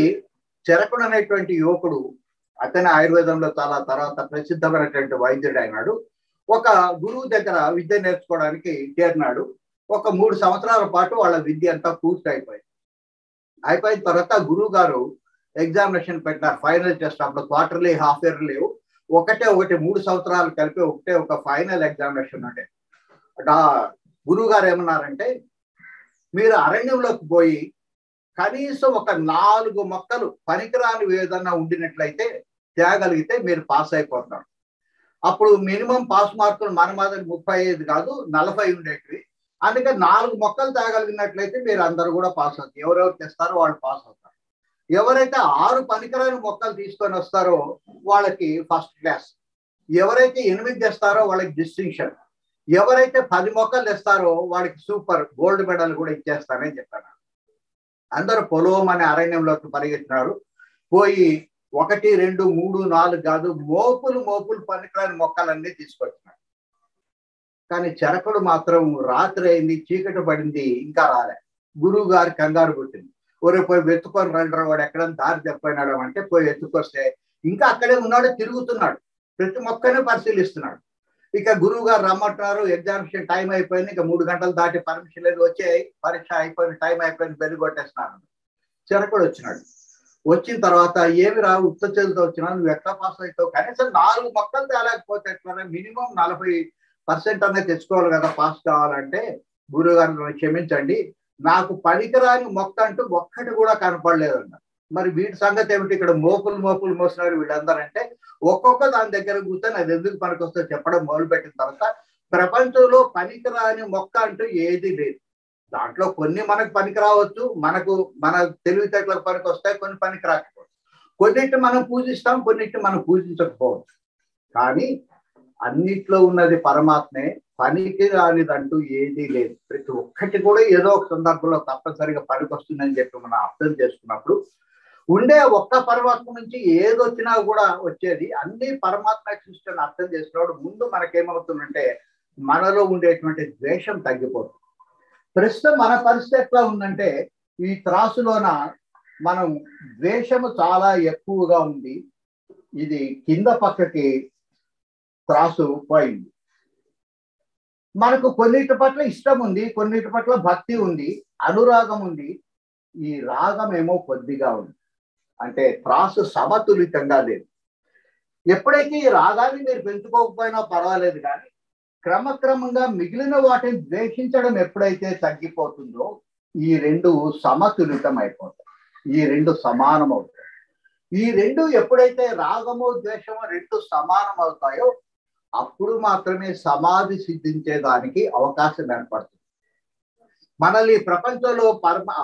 చరకుడు అనేటువంటి యువకుడు, అతని ఆయుర్వేదంలో చాలా తర్వాత ప్రసిద్ధమైనటువంటి వైద్యుడు అయినాడు. ఒక గురువు దగ్గర విద్య నేర్చుకోవడానికి చేరినాడు. ఒక 3 సంవత్సరాల పాటు వాళ్ళ విద్య అంతా పూర్తి అయిపోయిన తర్వాత గురువు గారు ఎగ్జామినేషన్ పెట్టినారు, ఫైనల్ టెస్ట్. అప్పుడు క్వార్టర్లీ, హాఫ్ ఇయర్ లేవు, ఒకటి 3 సంవత్సరాలు కలిపి ఒక ఫైనల్ ఎగ్జామినేషన్ ఉండే. గురువు గారు ఏమన్నారంటే మీరు అరణ్యంలోకి పోయి కనీసం ఒక 4 మొక్కలు పనికిరాని ఏదన్నా ఉండినట్లయితే తేగలిగితే మీరు పాస్ అయిపోతారు. అప్పుడు మినిమం పాస్ మార్కులు మన మాదిరి 35 కాదు 40 ఉండేటివి. అందుకని 4 మొక్కలు తేగలిగినట్లయితే మీరు అందరూ కూడా పాస్ అవుతారు. ఎవరెవరు తెస్తారో వాళ్ళు పాస్ అవుతారు. ఎవరైతే 6 పనికిరాని మొక్కలు తీసుకొని వస్తారో వాళ్ళకి ఫస్ట్ క్లాస్, ఎవరైతే 8 తెస్తారో వాళ్ళకి డిస్టింక్షన్, ఎవరైతే 10 మొక్కలు తెస్తారో వాళ్ళకి సూపర్ గోల్డ్ మెడల్ కూడా ఇచ్చేస్తారని చెప్పారు. అందరూ పొలం అనే అరణ్యంలోకి పరిగెత్తినారు. పోయి 1, 2, 3, 4 కాదు, మోపులు పనికిరాని మొక్కలన్నీ తీసుకొచ్చినాడు. కానీ చరకుడు మాత్రం రాత్రి అయింది, చీకటి పడింది, ఇంకా రాలే. గురువు గారి కంగారు పుట్టింది. ఒరే పోయి వెతుకొని రండి, వాడు ఎక్కడ దారి చెప్పినాడు అంటే పోయి ఎత్తుకొస్తే ఇంకా అక్కడే ఉన్నాడు, తిరుగుతున్నాడు, ప్రతి మొక్కనే పరిశీలిస్తున్నాడు. ఇక గురువు గారు రమ్మంటున్నారు, ఎగ్జామినేషన్ టైం అయిపోయింది, ఇక 3 గంటలు దాటి పర్మిషన్ లేదు, వచ్చే పరీక్ష అయిపోయింది, టైం అయిపోయింది, బెల్లి కొట్టేస్తున్నాను. చిరకుడు వచ్చినాడు. వచ్చిన తర్వాత ఏమి రా ఉత్త చేతులతో వచ్చినా, నువ్వు ఎట్లా పాస్ అవుతావు, కనీసం 4 మొక్కలు తేలేకపోతే ఎట్లా, మినిమం 40% అనేది తెచ్చుకోవాలి కదా పాస్ కావాలంటే. గురువు గారు క్షమించండి, నాకు పనికిరాని మొక్క అంటూ ఒక్కటి కూడా కనపడలేదన్న. మరి వీటి సంగతి ఏమిటి, ఇక్కడ మోపులు మోసినారు వీళ్ళందరంటే, ఒక్కొక్క దాని దగ్గర కూర్చొని అది ఎందుకు పనికొస్తో చెప్పడం మొదలుపెట్టిన తర్వాత ప్రపంచంలో పనికిరాని మొక్క అంటూ ఏది లేదు. దాంట్లో కొన్ని మనకు పనికి రావచ్చు, మన తెలివితేటలకు పనికి వస్తాయి, కొన్ని పనికి రాకపోవచ్చు. కొన్నిటిని మనం పూజిస్తాం, కొన్నిటిని మనం పూజించకపోవచ్చు. కానీ అన్నిట్లో ఉన్నది పరమాత్మే, పనికి రానిదంటూ ఏదీ లేదు. ప్రతి ఒక్కటి కూడా ఏదో ఒక సందర్భంలో తప్పనిసరిగా పనికి వస్తుందని చెప్పి మనం అర్థం చేసుకున్నప్పుడు ఉండే ఒక్క పరమాత్మ నుంచి ఏదొచ్చినా కూడా వచ్చేది. అన్ని పరమాత్మ సృష్టిని అర్థం చేసినప్పుడు ముందు మనకేమవుతుందంటే మనలో ఉండేటువంటి ద్వేషం తగ్గిపోతుంది. ప్రస్తుతం మన పరిస్థితి ఎట్లా ఉందంటే, ఈ త్రాసులోన మనం ద్వేషము చాలా ఎక్కువగా ఉంది. ఇది కింద పక్కకి త్రాసు పోయింది. మనకు కొన్నిటి పట్ల ఇష్టం ఉంది, కొన్నిటి పట్ల భక్తి ఉంది, అనురాగం ఉంది. ఈ రాగం ఏమో కొద్దిగా ఉంది. అంటే త్రాసు సమతులితంగా లేదు. ఎప్పుడైతే ఈ రాగాన్ని మీరు పెంచుకోకపోయినా పర్వాలేదు, కానీ క్రమక్రమంగా మిగిలిన వాటిని ద్వేషించడం ఎప్పుడైతే తగ్గిపోతుందో ఈ రెండు సమతులితం అయిపోతాయి, ఈ రెండు సమానం అవుతాయి. ఈ రెండు ఎప్పుడైతే రాగము ద్వేషము రెండు సమానం అవుతాయో అప్పుడు మాత్రమే సమాధి సిద్ధించేదానికి అవకాశం ఏర్పడుతుంది. మనల్ని ప్రపంచంలో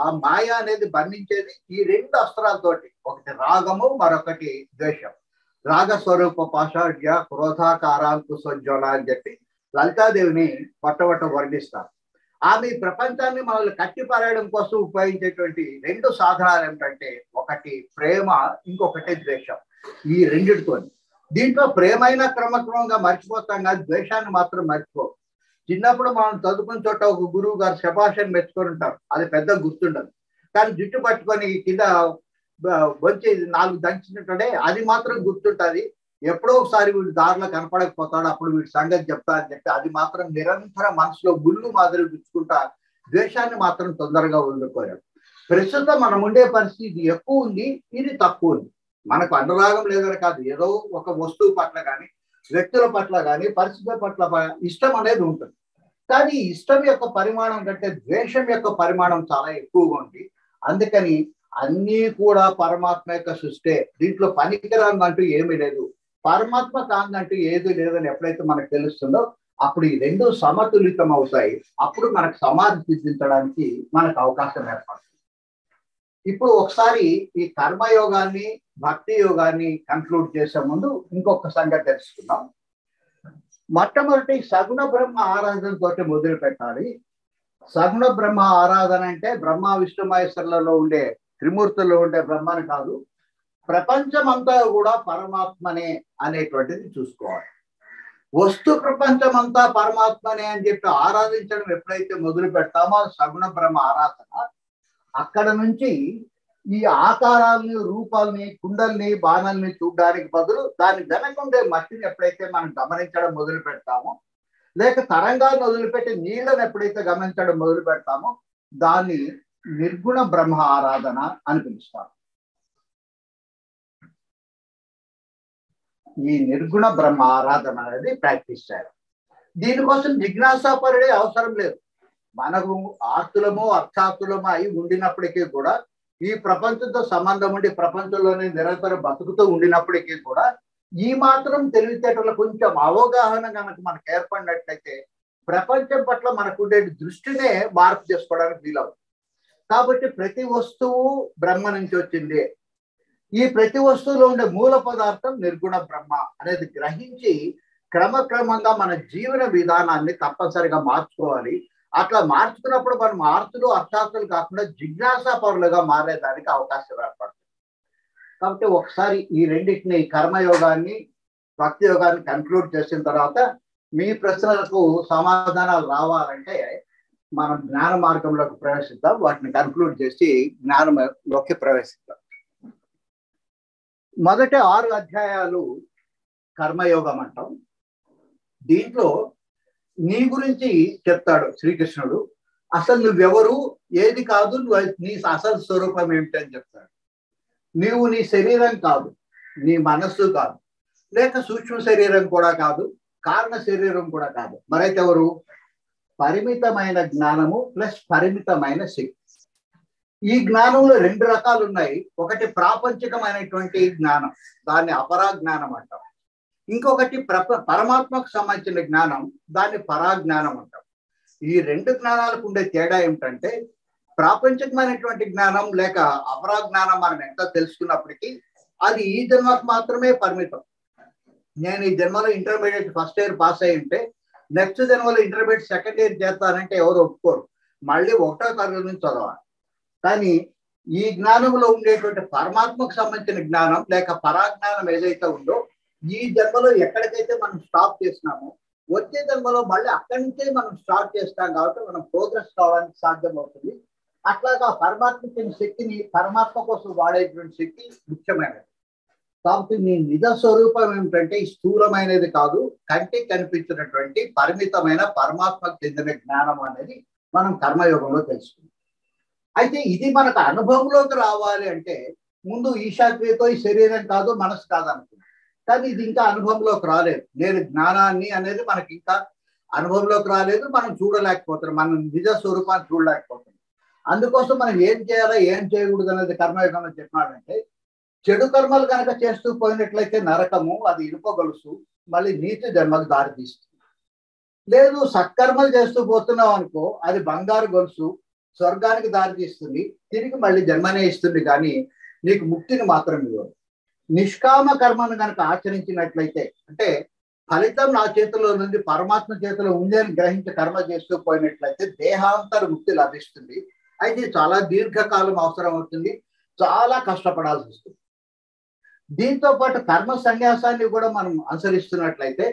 ఆ మాయ అనేది బంధించేది ఈ రెండు అస్త్రాలతోటి, ఒకటి రాగము, మరొకటి ద్వేషం. రాగస్వరూప పాషాఢ్య క్రోధాకారాంకుశోజ్వల అని చెప్పి లలితాదేవిని పట్టవట వర్ణిస్తారు. ఆమె ప్రపంచాన్ని మనల్ని కట్టిపారేయడం కోసం ఉపయోగించేటువంటి రెండు సాధనాలు ఏమిటంటే, ఒకటి ప్రేమ, ఇంకొకటి ద్వేషం. ఈ రెండిటితో దీంట్లో ప్రేమైన క్రమక్రమంగా మర్చిపోతాం, కానీ ద్వేషాన్ని మాత్రం మర్చిపో. చిన్నప్పుడు మనం చదువుకున్న చోట ఒక గురువు గారు శభాషని మెచ్చుకొని ఉంటారు, అది పెద్ద గుర్తుండదు. కానీ జుట్టు పట్టుకొని కింద వచ్చి 4 దంచినట్టే అది మాత్రం గుర్తుంటుంది. ఎప్పుడో ఒకసారి వీడు దారిలో కనపడకపోతాడు, అప్పుడు వీడి సంగతి చెప్తా అని చెప్పి అది మాత్రం నిరంతరం మనసులో గుళ్ళు మాదిరి గుచ్చుకుంటా ద్వేషాన్ని మాత్రం తొందరగా వదులుకోలేడు. ప్రస్తుతం మనం ఉండే పరిస్థితి ఎక్కువ ఉంది, ఇది తక్కువ ఉంది. మనకు అనురాగం లేదని కాదు, ఏదో ఒక వస్తువు పట్ల కానీ వ్యక్తుల పట్ల కానీ పరిస్థితుల పట్ల ఇష్టం అనేది ఉంటుంది. కానీ ఇష్టం యొక్క పరిమాణం కంటే ద్వేషం యొక్క పరిమాణం చాలా ఎక్కువగా ఉంది. అందుకని అన్నీ కూడా పరమాత్మ యొక్క సృష్టే, దీంట్లో పనికిరాందంటూ ఏమీ లేదు, పరమాత్మ కాందంటూ ఏది లేదని ఎప్పుడైతే మనకు తెలుస్తుందో అప్పుడు ఈ రెండు సమతులితం అవుతాయి. అప్పుడు మనకు సమాధి సిద్ధించడానికి మనకు అవకాశం ఏర్పడుతుంది. ఇప్పుడు ఒకసారి ఈ కర్మయోగాన్ని భక్తి యోగాన్ని కన్క్లూడ్ చేసే ముందు ఇంకొక సంగతి తెలుసుకుందాం. మొట్టమొదటి సగుణ బ్రహ్మ ఆరాధనతో మొదలు పెట్టాలి. సగుణ బ్రహ్మ ఆరాధన అంటే బ్రహ్మ విష్ణు మహేశ్వరులలో ఉండే త్రిమూర్తుల్లో ఉండే బ్రహ్మని కాదు, ప్రపంచం అంతా కూడా పరమాత్మనే అనేటువంటిది చూసుకోవాలి. వస్తు ప్రపంచం అంతా పరమాత్మనే అని చెప్పి ఆరాధించడం ఎప్పుడైతే మొదలు పెడతామో సగుణ బ్రహ్మ ఆరాధన, అక్కడ నుంచి ఈ ఆకారాలని రూపాలని కుండల్ని బాణల్ని చూడడానికి బదులు దాని వెనకుండే మట్టిని ఎప్పుడైతే మనం గమనించడం మొదలు పెడతామో, లేక తరంగాన్ని వదిలిపెట్టి నీళ్ళని ఎప్పుడైతే గమనించడం మొదలు పెడతామో దాన్ని నిర్గుణ బ్రహ్మ ఆరాధన అని పిలుస్తారు. ఈ నిర్గుణ బ్రహ్మ ఆరాధన అనేది ప్రాక్టీస్ చేయాలి. దీనికోసం జిజ్ఞాసాపరుడే అవసరం లేదు. మనకు ఆస్తులము అర్థాస్తులము అయి ఉండినప్పటికీ కూడా, ఈ ప్రపంచంతో సంబంధం ఉండి ప్రపంచంలోనే నిరంతరం బతుకుతూ ఉండినప్పటికీ కూడా ఈ మాత్రం తెలివితేటలు కొంచెం అవగాహన కనుక మనకు ఏర్పడినట్లయితే ప్రపంచం పట్ల మనకు ఉండే దృష్టినే మార్పు చేసుకోవడానికి వీలవుతుంది. కాబట్టి ప్రతి వస్తువు బ్రహ్మ నుంచి వచ్చింది. ఈ ప్రతి వస్తువులో ఉండే మూల పదార్థం నిర్గుణ బ్రహ్మ అనేది గ్రహించి క్రమక్రమంగా మన జీవన విధానాన్ని తప్పనిసరిగా మార్చుకోవాలి. అట్లా మార్చుకున్నప్పుడు మనం ఆర్తులు అర్థార్థులు కాకుండా జిజ్ఞాసాపరులుగా మారేదానికి అవకాశం ఏర్పడుతుంది. కాబట్టి ఒకసారి ఈ రెండింటిని కర్మయోగాన్ని భక్తి యోగాన్ని కన్క్లూడ్ చేసిన తర్వాత మీ ప్రశ్నలకు సమాధానాలు రావాలంటే మనం జ్ఞాన మార్గంలోకి ప్రవేశిద్దాం. వాటిని కన్క్లూడ్ చేసి జ్ఞానంలోకి ప్రవేశిద్దాం. మొదటి 6 అధ్యాయాలు కర్మయోగం అంటాం. దీంట్లో నీ గురించి చెప్తాడు శ్రీకృష్ణుడు. అసలు నువ్వెవరు, ఏది కాదు, నీ అసలు స్వరూపం ఏమిటని చెప్తాడు. నీవు నీ శరీరం కాదు, నీ మనస్సు కాదు, లేక సూక్ష్మ శరీరం కూడా కాదు, కారణ శరీరం కూడా కాదు. మరైతే ఎవరు? పరిమితమైన జ్ఞానము ప్లస్ పరిమితమైన శక్తి. ఈ జ్ఞానంలో రెండు రకాలు ఉన్నాయి. ఒకటి ప్రాపంచికమైనటువంటి జ్ఞానం, దాన్ని అపరాజ్ఞానం అంటాం. ఇంకొకటి పరమాత్మకు సంబంధించిన జ్ఞానం, దాన్ని పరాజ్ఞానం అంటాం. ఈ రెండు జ్ఞానాలకు ఉండే తేడా ఏమిటంటే, ప్రాపంచికమైనటువంటి జ్ఞానం లేక అపరాజ్ఞానం మనం ఎంత తెలుసుకున్నప్పటికీ అది ఈ జన్మకు మాత్రమే పరిమితం. నేను ఈ జన్మలో ఇంటర్మీడియట్ ఫస్ట్ ఇయర్ పాస్ అయి ఉంటే నెక్స్ట్ జన్మలో ఇంటర్మీడియట్ సెకండ్ ఇయర్ చేస్తానంటే ఎవరు ఒప్పుకోరు, మళ్ళీ 1వ తరగతి నుంచి చదవాలి. కానీ ఈ జ్ఞానంలో ఉండేటువంటి పరమాత్మకు సంబంధించిన జ్ఞానం లేక పరాజ్ఞానం ఏదైతే ఉందో, ఈ జన్మలో ఎక్కడికైతే మనం స్టాప్ చేసినామో వచ్చే జన్మలో మళ్ళీ అక్కడి నుంచే మనం స్టార్ట్ చేస్తాం. కాబట్టి మనం ప్రోగ్రెస్ కావడానికి సాధ్యం అవుతుంది. అట్లాగా పరమాత్మ శక్తిని పరమాత్మ కోసం వాడేటువంటి శక్తి ముఖ్యమైనది. కాబట్టి నీ నిజ స్వరూపం ఏమిటంటే ఈ స్థూలమైనది కాదు, కంటికి కనిపించినటువంటి పరిమితమైన పరమాత్మకు చెందిన జ్ఞానం అనేది మనం కర్మయోగంలో తెలుసుకుంటాం. అయితే ఇది మనకు అనుభవంలోకి రావాలి అంటే ముందు ఈశాక్రియతో ఈ శరీరం కాదు, మనసు కాదు అనుకున్నాం. కానీ ఇది ఇంకా అనుభవంలోకి రాలేదు. నేను జ్ఞానాన్ని అనేది మనకి ఇంకా అనుభవంలోకి రాలేదు, మనం చూడలేకపోతున్నాం, మనం నిజ స్వరూపాన్ని చూడలేకపోతున్నాం. అందుకోసం మనం ఏం చేయాలా ఏం చేయకూడదు అనేది కర్మయోగంలో చెప్పినాడంటే, చెడు కర్మలు కనుక చేస్తూ పోయినట్లయితే నరకము, అది ఇనుప గొలుసు, మళ్ళీ నీచ జన్మకు దారి తీస్తుంది. లేదు సత్కర్మలు చేస్తూ పోతున్నావు అనుకో, అది బంగారు గొలుసు, స్వర్గానికి దారి తీస్తుంది, తిరిగి మళ్ళీ జన్మనే ఇస్తుంది, కానీ నీకు ముక్తిని మాత్రం ఇవ్వదు. నిష్కామ కర్మను కనుక ఆచరించినట్లయితే, అంటే ఫలితం నా చేతిలో నుండి పరమాత్మ చేతిలో ఉంది అని గ్రహించి కర్మ చేస్తూ పోయినట్లయితే దేహాంతర ముక్తి లభిస్తుంది. అయితే చాలా దీర్ఘకాలం అవసరం అవుతుంది, చాలా కష్టపడాల్సి వస్తుంది. దీంతో పాటు కర్మ సన్యాసాన్ని కూడా మనం అనుసరిస్తున్నట్లయితే,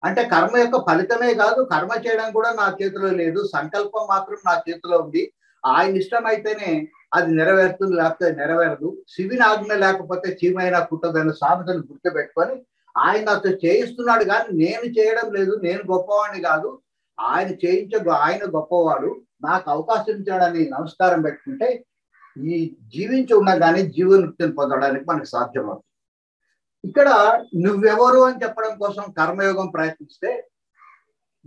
అంటే కర్మ యొక్క ఫలితమే కాదు, కర్మ చేయడం కూడా నా చేతిలో లేదు, సంకల్పం మాత్రం నా చేతిలో ఉంది, ఆయన ఇష్టమైతేనే అది నెరవేరుతుంది, లేకపోతే నెరవేరదు, శివుని ఆజ్ఞ లేకపోతే చీమైనా కుట్టదన్న సామెతను గుర్తుపెట్టుకొని ఆయన నాతో చేయిస్తున్నాడు కానీ నేను చేయడం లేదు, నేను గొప్పవాడిని కాదు, ఆయన గొప్పవాడు, నాకు అవకాశం ఇచ్చాడని నమస్కారం పెట్టుకుంటే ఈ జీవించి ఉండగానే జీవన్ముక్తిని పొందడానికి మనకు సాధ్యమవుతుంది. ఇక్కడ నువ్వెవరు అని చెప్పడం కోసం కర్మయోగం ప్రయత్నిస్తే,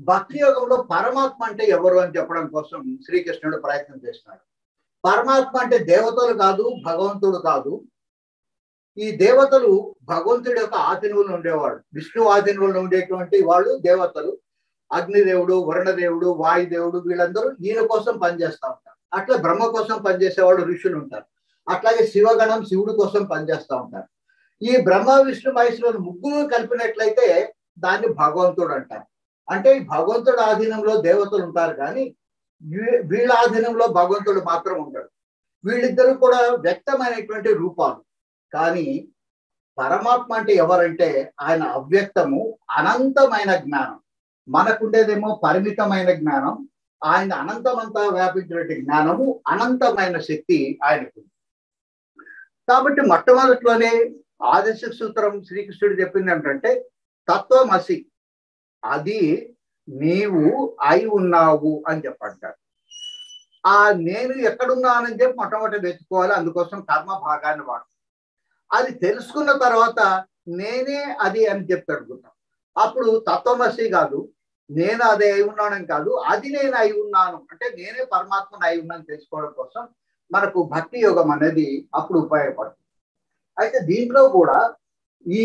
భక్తి యోగంలో పరమాత్మ అంటే ఎవరు అని చెప్పడం కోసం శ్రీకృష్ణుడు ప్రయత్నం చేస్తున్నాడు. పరమాత్మ అంటే దేవతలు కాదు, భగవంతుడు కాదు. ఈ దేవతలు భగవంతుడి యొక్క ఆధీనంలో ఉండేవాడు, విష్ణు ఆధీనంలో ఉండేటువంటి వాళ్ళు దేవతలు. అగ్నిదేవుడు, వరుణదేవుడు, వాయుదేవుడు, వీళ్ళందరూ ఈయన కోసం పనిచేస్తూ ఉంటారు. అట్లా బ్రహ్మ కోసం పనిచేసేవాడు ఋషులు ఉంటారు. అట్లాగే శివగణం శివుడి కోసం పనిచేస్తూ ఉంటారు. ఈ బ్రహ్మ విష్ణు మహేశ్వరులు ముగ్గురు కలిపినట్లయితే దాన్ని భగవంతుడు అంటారు. అంటే ఈ భగవంతుడు ఆధీనంలో దేవతలు ఉంటారు, కానీ వీళ్ళ ఆధీనంలో భగవంతుడు మాత్రం ఉంటాడు. వీళ్ళిద్దరూ కూడా వ్యక్తమైనటువంటి రూపాలు. కానీ పరమాత్మ అంటే ఎవరంటే ఆయన అవ్యక్తము, అనంతమైన జ్ఞానం. మనకుండేదేమో పరిమితమైన జ్ఞానం, ఆయన అనంతమంతా వ్యాపించినటువంటి జ్ఞానము, అనంతమైన శక్తి ఆయనకు. కాబట్టి మొట్టమొదటిలోనే ఆదర్శ సూత్రం శ్రీకృష్ణుడు చెప్పింది ఏంటంటే తత్వమసి, అది నీవు అయి ఉన్నావు అని చెప్పంటారు. ఆ నేను ఎక్కడున్నానని చెప్పి మొట్టమొదటి వెతుక్కోవాలి. అందుకోసం కర్మ భాగాన్ని వాడు. అది తెలుసుకున్న తర్వాత నేనే అది అని చెప్పి అడుగుతాం. అప్పుడు తత్వమసి కాదు, నేను అదే అయి ఉన్నానని కాదు, అది నేను అయి ఉన్నాను అంటే నేనే పరమాత్మను అయి ఉన్నాను తెలుసుకోవడం కోసం మనకు భక్తి యోగం అనేది అప్పుడు ఉపయోగపడుతుంది. అయితే దీంట్లో కూడా ఈ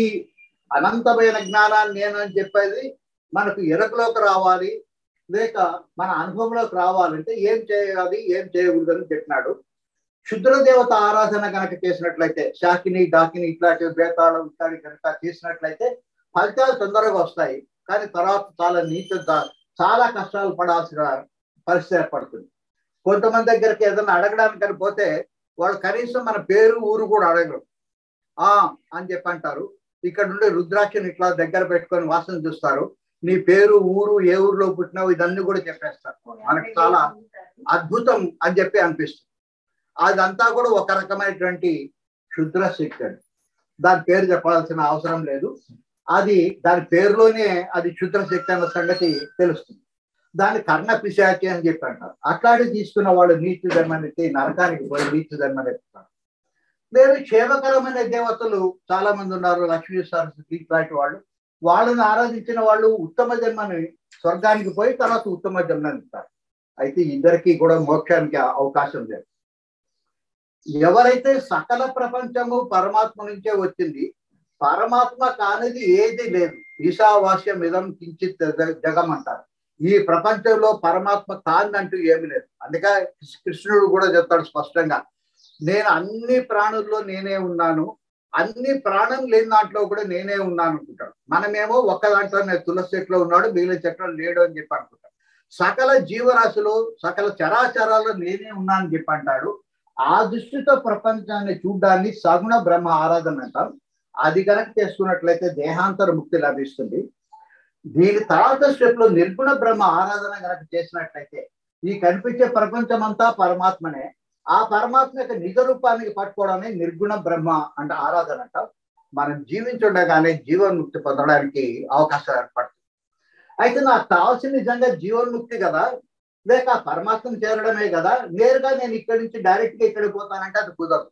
అనంతమైన జ్ఞానాన్ని నేను అని చెప్పేది మనకు ఎరుకలోకి రావాలి, లేక మన అనుభవంలోకి రావాలంటే ఏం చేయాలి ఏం చేయకూడదని చెప్పినాడు. క్షుద్రదేవత ఆరాధన కనుక చేసినట్లయితే, శాకిని డాకిని ఇట్లాంటి బేతాళం ఇట్లాంటి కనుక చేసినట్లయితే ఫలితాలు తొందరగా వస్తాయి, కానీ తర్వాత చాలా కష్టాలు పడాల్సిన పరిస్థితి ఏర్పడుతుంది. కొంతమంది దగ్గరికి ఏదైనా అడగడానికి పోతే వాళ్ళు కనీసం మన పేరు ఊరు కూడా అడగరు, అని చెప్పి అంటారు. ఇక్కడ నుండి రుద్రాక్షని ఇట్లా దగ్గర పెట్టుకొని వాసన చూస్తారు, నీ పేరు ఊరు ఏ ఊర్లో పుట్టినావు ఇదన్నీ కూడా చెప్పేస్తారు. మనకు చాలా అద్భుతం అని చెప్పి అనిపిస్తుంది. అదంతా కూడా ఒక రకమైనటువంటి క్షుద్ర శక్తి. దాని పేరు చెప్పాల్సిన అవసరం లేదు. అది దాని పేరులోనే అది క్షుద్ర శక్తి అన్న సంగతి తెలుస్తుంది. దాన్ని కర్ణ పిశాచి అని చెప్పి అంటారు. అట్లాంటి తీసుకున్న వాళ్ళు నీచు ధర్మాన్ని నరకానికి పోయి నీచు ధర్మాన్ని ఎత్తుతారు. లేదు క్షేమకరమైన దేవతలు చాలా మంది ఉన్నారు, లక్ష్మీ సరస్వతి ఇట్లాంటి వాళ్ళు, వాళ్ళని ఆరాధించిన వాళ్ళు ఉత్తమ జన్మని స్వర్గానికి పోయి తర్వాత ఉత్తమ జన్మని ఇస్తారు. అయితే ఇద్దరికి కూడా మోక్షానికి అవకాశం లేదు. ఎవరైతే సకల ప్రపంచము పరమాత్మ నుంచే వచ్చింది, పరమాత్మ కానిది ఏది లేదు, ఈశావాస్యం ఇదం కించిత్ జగం అంటారు. ఈ ప్రపంచంలో పరమాత్మ కాదంటూ ఏమి లేదు. అందుకే కృష్ణుడు కూడా చెప్తాడు స్పష్టంగా, నేను అన్ని ప్రాణుల్లో నేనే ఉన్నాను, అన్ని ప్రాణం లేని దాంట్లో కూడా నేనే ఉన్నాను అనుకుంటాడు. మనమేమో ఒక్క దాంట్లో నేను తులసి చెట్లో ఉన్నాడు, మిగిలిన చెట్లు లేడు అని చెప్పి అనుకుంటాడు. సకల జీవరాశులు సకల చరాచరాల్లో నేనే ఉన్నానని చెప్పి అంటాడు. ఆ దృష్టితో ప్రపంచాన్ని చూడ్డాన్ని సగుణ బ్రహ్మ ఆరాధన అంటాం. అది కనుక చేసుకున్నట్లయితే దేహాంతర ముక్తి లభిస్తుంది. దీని తర్వాత స్టెప్ లో నిర్గుణ బ్రహ్మ ఆరాధన కనుక చేసినట్లయితే ఈ కనిపించే ప్రపంచం అంతా పరమాత్మనే, ఆ పరమాత్మ యొక్క నిజ రూపానికి పట్టుకోవడమే నిర్గుణ బ్రహ్మ అంటే ఆరాధన అంటాం. మనం జీవించుండగానే జీవన్ముక్తి పొందడానికి అవకాశం ఏర్పడుతుంది. అయితే నాకు కావాల్సిన నిజంగా జీవన్ముక్తి కదా, లేక పరమాత్మను చేరడమే కదా, నేరుగా నేను ఇక్కడి నుంచి డైరెక్ట్ గా ఇక్కడికి పోతానంటే అది కుదరదు.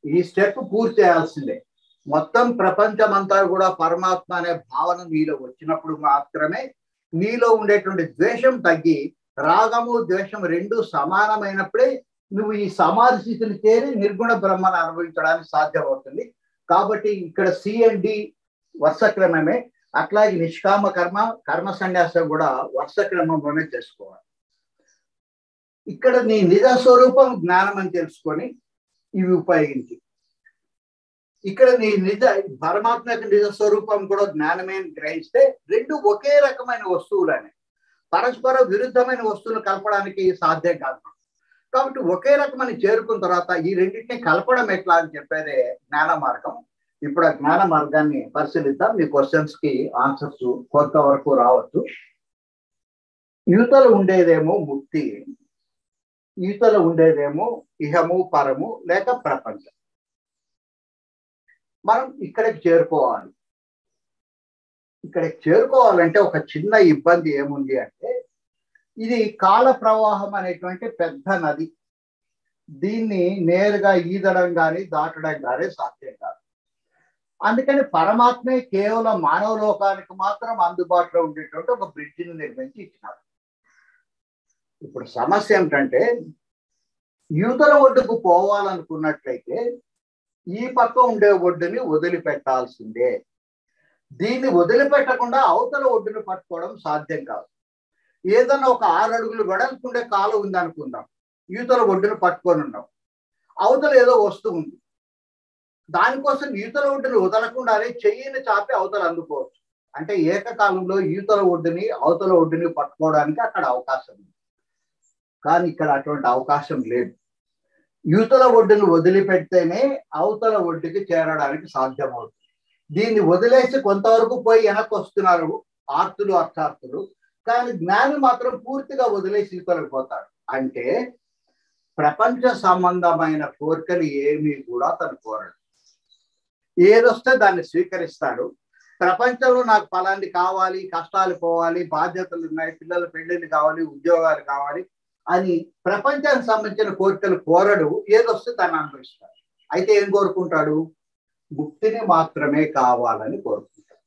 ఈ స్టెప్ పూర్తి చేయాల్సిందే. మొత్తం ప్రపంచం అంతా కూడా పరమాత్మ అనే భావన నీలో వచ్చినప్పుడు మాత్రమే నీలో ఉండేటువంటి ద్వేషం తగ్గి రాగము ద్వేషం రెండు సమానమైనప్పుడే నువ్వు ఈ సమాధి స్థితిని చేరి నిర్గుణ బ్రహ్మను అనుభవించడానికి సాధ్యమవుతుంది. కాబట్టి ఇక్కడ C&D వరుస క్రమమే, అట్లాగే నిష్కామ కర్మ కర్మ సన్యాసం కూడా వరుస క్రమంలోనే చేసుకోవాలి. ఇక్కడ నీ నిజ స్వరూపం జ్ఞానం అని తెలుసుకొని ఇవి ఉపయోగించి, ఇక్కడ నీ నిజ పరమాత్మ యొక్క నిజ స్వరూపం కూడా జ్ఞానమే గ్రహిస్తే రెండు ఒకే రకమైన వస్తువులనే, పరస్పర విరుద్ధమైన వస్తువులు కలపడానికి సాధ్యం కాదు. కాబట్టి ఒకే రకమని చేరుకున్న తర్వాత ఈ రెండింటిని కలపడం ఎట్లా అని చెప్పేదే జ్ఞాన మార్గం. ఇప్పుడు ఆ జ్ఞాన మార్గాన్ని పరిశీలిద్దాం. మీ క్వశ్చన్స్ కి ఆన్సర్స్ కొంతవరకు రావచ్చు. యువతలో ఉండేదేమో ముక్తి, యువతలో ఉండేదేమో ఇహము పరము లేక ప్రపంచం. మనం ఇక్కడికి చేరుకోవాలి. ఇక్కడికి చేరుకోవాలంటే ఒక చిన్న ఇబ్బంది ఏముంది అంటే, ఇది కాల ప్రవాహం అనేటువంటి పెద్ద నది. దీన్ని నేరుగా ఈదడం కానీ దాటడం కానీ సాధ్యం కాదు. అందుకని పరమాత్మే కేవలం మానవ లోకానికి మాత్రం అందుబాటులో ఉండేటువంటి ఒక బ్రిడ్జిని నిర్మించి ఇచ్చినారు. ఇప్పుడు సమస్య ఏమిటంటే, యువతల ఒడ్డుకు పోవాలనుకున్నట్లయితే ఈ పక్క ఉండే ఒడ్డుని వదిలిపెట్టాల్సిందే. దీన్ని వదిలిపెట్టకుండా అవతల ఒడ్డును పట్టుకోవడం సాధ్యం కాదు. ఏదన్నా ఒక 6 అడుగులు వెడల్పుండే కాలు ఉంది అనుకుందాం, యువతల ఒడ్డును పట్టుకొని ఉన్నాం, అవతల ఏదో వస్తువు ఉంది, దానికోసం యువతల ఒడ్డుని వదలకుండానే చెయ్యిని చాపి అవతల అందుకోవచ్చు. అంటే ఏకకాలంలో యువతల ఒడ్డుని అవతల ఒడ్డుని పట్టుకోవడానికి అక్కడ అవకాశం ఉంది. కానీ ఇక్కడ అటువంటి అవకాశం లేదు. యువతల ఒడ్డును వదిలిపెడితేనే అవతల ఒడ్డుకి చేరడానికి సాధ్యమవుతుంది. దీన్ని వదిలేసి కొంతవరకు పోయి వెనక్కి వస్తున్నారు ఆర్తులు అర్థార్థులు, కానీ జ్ఞాని మాత్రం పూర్తిగా వదిలేసి యువతలకు పోతాడు. అంటే ప్రపంచ సంబంధమైన కోరికలు ఏమీ కూడా తను కోరడు. ఏదొస్తే దాన్ని స్వీకరిస్తాడు. ప్రపంచంలో నాకు ఫలాన్ని కావాలి, కష్టాలు పోవాలి, బాధ్యతలు ఉన్నాయి, పిల్లల పెళ్లిళ్ళు కావాలి, ఉద్యోగాలు కావాలి అని ప్రపంచానికి సంబంధించిన కోరికలు కోరడు. ఏదొస్తే దాన్ని అనుభవిస్తాడు. అయితే ఏం కోరుకుంటాడు? ముక్తిని మాత్రమే కావాలని కోరుకుంటాడు.